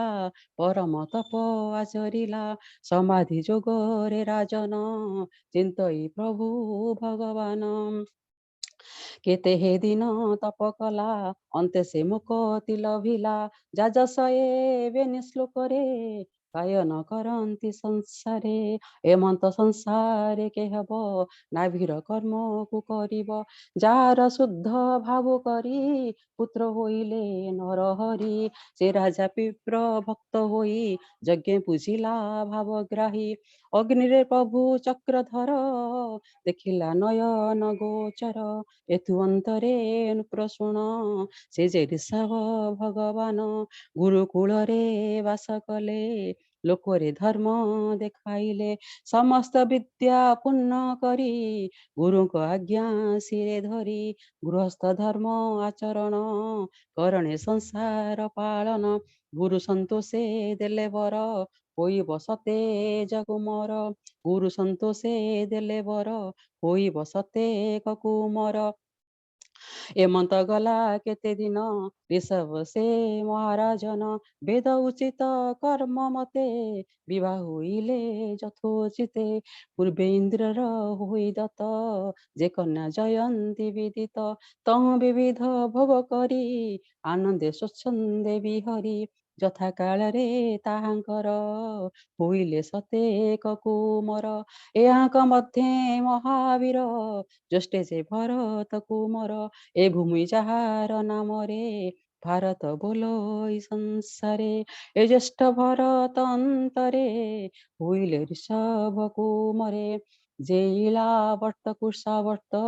परम तप आचरिला समाधि जोगरे राजन चिन्तई प्रभु भगवान केते हे दिन तप कला अन्ते से मुक्ति लभिला जाजसए बेनि श्लोकरे गायन करन्ति संसारे एमंत संसारे के हब नाभिर कर्म को करिब जार शुद्ध भाव करी पुत्र होइले नरहरि से राजा विप्र भक्त होई यज्ञ पूजिला भावग्राही अग्निरे प्रभु चक्रधर देखिला नयन गोचर एथु अंतरे प्रशुण से जे ऋषभ भगवान गुरुकुल रे वास कले लोकरे धर्म देखाइले समस्त विद्या पूर्ण करी गुरु को आज्ञा सिरे धरी गृहस्थ धर्म आचरण करणे संसार पालन गुरु संतोषे देले बर होइब सते जगुमर गुरु संतोषे देले बर होइब सते ककुमर एमंत गला केते दिन ऋषभ से महाराजन वेद उचित कर्म मते विवाह होइले यथोचिते पूर्वे इंद्रर होई दत्त जे कन्या जयंती विदित तह विविध भोग करी आनंदे स्वच्छंदे बिहरी ଯଥା କାଳରେ ତାହାଙ୍କର ହୋଇଲେ ସତେ କକୁମର ଏହାଙ୍କ ମଧ୍ୟେ ମହାବୀର ଜ୍ୟେଷ୍ଠେ ସେ ଭରତ କୁମର ଏ ଭୂମି ଯାହାର ନାମରେ ଭାରତ ବୋଲ ଏଇ ସଂସାରେ ଏ ଜ୍ୟେଷ୍ଠ ଭରତ ଅନ୍ତରେ ହୋଇଲେ ଋଷଭ କୁମରେ ଯେ ଇଳା ବର୍ତ କୁଷା ବର୍ତ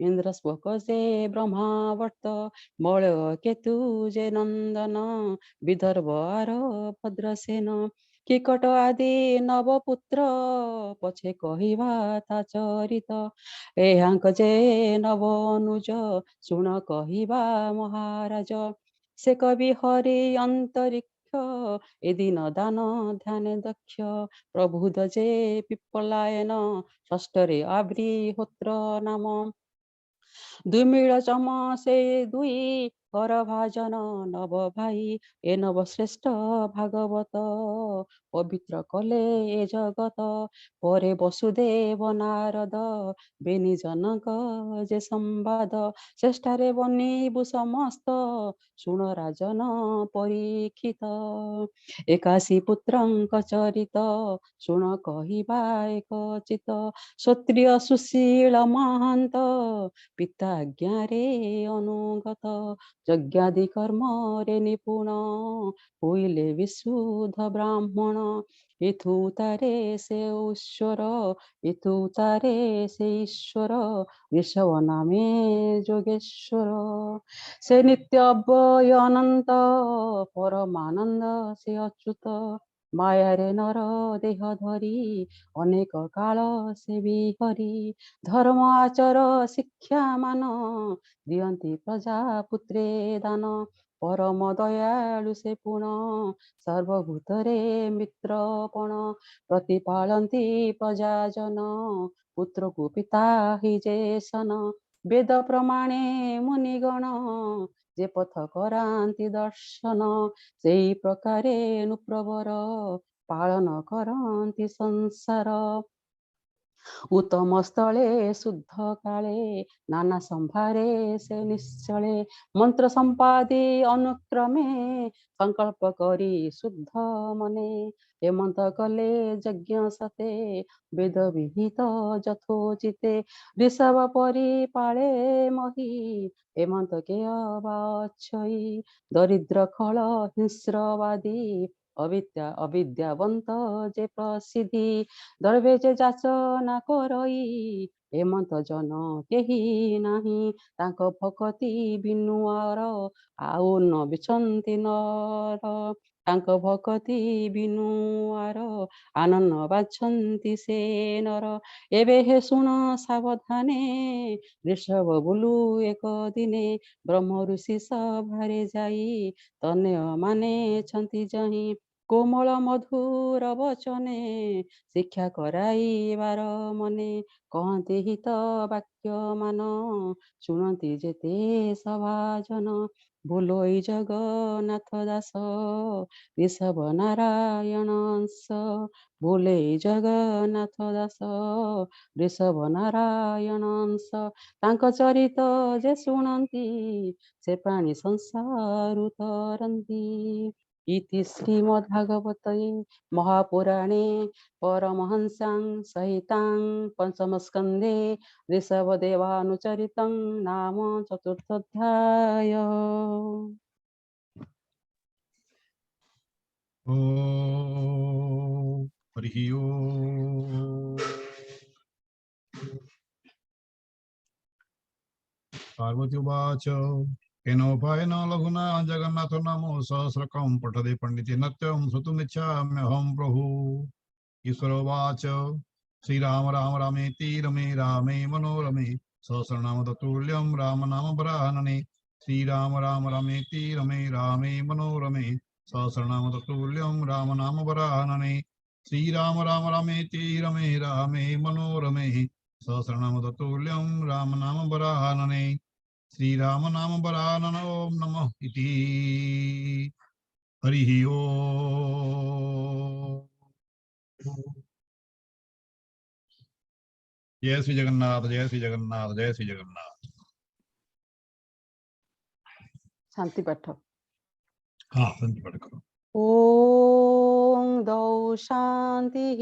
ଇନ୍ଦ୍ର ସ୍ପୋକ ଯେ ବ୍ରହ୍ମା ବର୍ତ ମଳ କେତୁ ଯେ ନନ୍ଦନ ବିଦର୍ଭ ଆର ଭଦ୍ରସେନ କିକଟ ଆଦି ନବପୁତ୍ର ପଛେ କହିବା ତା ଚରିତ ଏହାଙ୍କ ଯେ ନବ ଅନୁଜ ଶୁଣ କହିବା ମହାରାଜ ସେ କବି ହରି ଅନ୍ତରିକ୍ଷ ଏ ଦିନ ଦାନ ଧ୍ୟାନ ଦକ୍ଷ ପ୍ରଭୁଦ ଯେ ପିପଲାୟନ ଷଷ୍ଠରେ ଆବ୍ରିହୋତ୍ର ନାମ ଦୁମିଳ ଚମ ସେ ଦୁଇ କର ଭାଜନ ନବ ଭାଇ ଏ ନବ ଶ୍ରେଷ୍ଠ ଭାଗବତ ପବିତ୍ର କଲେ ଏ ଜଗତ ପରେ ବସୁଦେବ ନାରଦ ବେନି ଜନକ ଯେ ସମ୍ବାଦ ଚେଷ୍ଟାରେ ବନିବୁ ସମସ୍ତ ଶୁଣ ରାଜନ ପରୀକ୍ଷିତ ଏକାଶୀ ପୁତ୍ରଙ୍କ ଚରିତ ଶୁଣ କହିବା ଏକ ଚିତ କ୍ଷତ୍ରିୟ ସୁଶୀଳ ମହାନ୍ତ ପିତା ଆଜ୍ଞାରେ ଅନୁଗତ ଯଜ୍ଞାଦି କର୍ମରେ ନିପୁଣ ହୋଇଲେ ବିଶୁଦ୍ଧ ବ୍ରାହ୍ମଣ ଇଥୁ ତାରେ ସେ ଈଶ୍ୱର ଇଥୁ ତାରେ ସେ ଈଶ୍ୱର ଋଷଭ ନାମେ ଯୋଗେଶ୍ୱର ସେ ନିତ୍ୟ ଅବ୍ୟୟ ଅନନ୍ତ ପରମାନନ୍ଦ ସେ ଅଚ୍ୟୁତ ମାୟାରେ ନର ଦେହ ଧରି ଅନେକ କାଳ ସେ ବିହରି ଧର୍ମ ଆଚର ଶିକ୍ଷା ମାନ ଦିଅନ୍ତି ପ୍ରଜାପୁତ୍ରେ ଦାନ ପରମ ଦୟାଳୁ ସେ ପୁଣ ସର୍ବଭୂତରେ ମିତ୍ରପଣ ପ୍ରତିପାଳନ୍ତି ପ୍ରଜାଜନ ପୁତ୍ରକୁ ପିତା ହିଜେ ସନ ବେଦ ପ୍ରମାଣେ ମୁନିଗଣ ଯେ ପଥ କରାନ୍ତି ଦର୍ଶନ ସେଇ ପ୍ରକାରେ ନୃପ୍ରବର ପାଳନ କରନ୍ତି ସଂସାର ଉତ୍ତମ ସ୍ଥଳେ ଶୁଦ୍ଧ କାଳେ ନାନା ସମ୍ଭାରେ ସେ ନିଶ୍ଚଳେ ମନ୍ତ୍ର ସମ୍ପାଦି ଅନୁକ୍ରମେ ସଂକଳ୍ପ କରି ଶୁଦ୍ଧ ମନେ ଏମନ୍ତ କଲେ ଯଜ୍ଞ ସତେ ବେଦ ବିହିତ ଯଥୋଚିତେ ଋଷଭ ପରି ପାଳେ ମହି ଏମନ୍ତ କେ ଅବା ଅଛଇ ଦରିଦ୍ର ଖଳ ହିଂସ୍ରବାଦୀ ଅବିଦ୍ୟାବନ୍ତ ଯେ ପ୍ରସିଦ୍ଧି ଦର୍ବେ ଯେ ଯାଚନା କରଇ ଏମନ୍ତ ଜନ କେହି ନାହିଁ ତାଙ୍କ ଭକତି ବିନୁଆର ଆଉ ନ ବିଛନ୍ତି ନର ତାଙ୍କ ଭକତି ବିନୁଆର ଆନନ ବାଛନ୍ତି ସେ ନର ଏବେ ହେ ଶୁଣ ସାବଧାନେ ଋଷଭ ବୁଲୁ ଏକ ଦିନେ ବ୍ରହ୍ମ ଋଷି ସଭାରେ ଯାଇ ତନୟ ମାନେ ଛନ୍ତି ଯହିଁ କୋମଳ ମଧୁର ବଚନେ ଶିକ୍ଷା କରାଇବାର ମନେ କହନ୍ତି ହିତ ବାକ୍ୟ ମାନ ଶୁଣନ୍ତି ଯେତେ ସଭାଜନ बोलोई जगन्नाथ दास ऋषभ नारायण अंश बोले जगन्नाथ दास ऋषभ नारायण अंश तांको चरित जे शुणन्ति से प्राणी संसारु तरन्ति इति श्रीमद्भागवते महापुराणे परमहंसां सहितां पंचमस्कन्धे ऋषभदेवानुचरितं नाम चतुर्थोऽध्याय। ॐ हरिः ओम्। पार्वती उवाच केनोपायेन लघुना जगन्नाथ नामो सहस्रकं पठते पण्डिते नत्यं श्रोतुमिच्छाम्यहं प्रभु। ईश्वर उवाच श्रीराम राम रामेति रमे रामे मनोरमे सहस्रनाम तत्तुल्यं राम नाम वरानने। श्रीराम राम रामेति रमे रामे मनोरमे सहस्रनाम तत्तुल्यं राम नाम वरानने। श्रीराम राम रामेति रमे रामे मनोरमे सहस्रनाम तत्तुल्यं राम नाम वरानने। श्रीराम नाम वरानन ओम नमः इति। हरिः ओम। जय श्री जगन्नाथ, जय श्री जगन्नाथ, जय श्री जगन्नाथ। शांति पाठ। हाँ, शांति पाठ करो। ओम दौ शांतिः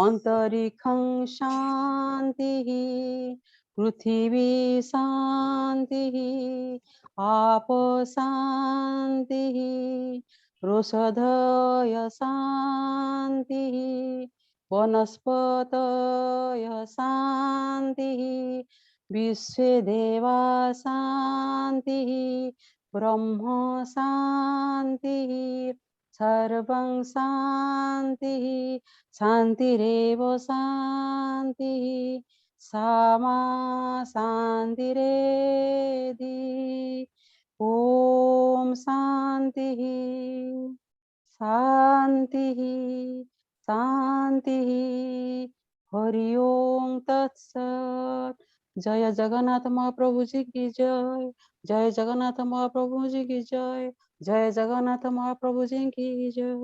अंतरिक्षं शांतिः पृथिवी शांतिः आप शांतिः रोषधय शांतिः वनस्पतय शांतिः विश्वे देवा शांतिः ब्रह्म शांतिः सर्वं शांतिः शांतिरेव शांतिः सामा शांतिरेधि। ओम शांतिः शांतिः शांतिः। हरि ओम तत्सत्। जय जगन्नाथ महाप्रभु जी की जय। जय जगन्नाथ महाप्रभु जी की जय। जय जगन्नाथ महाप्रभु जी की जय।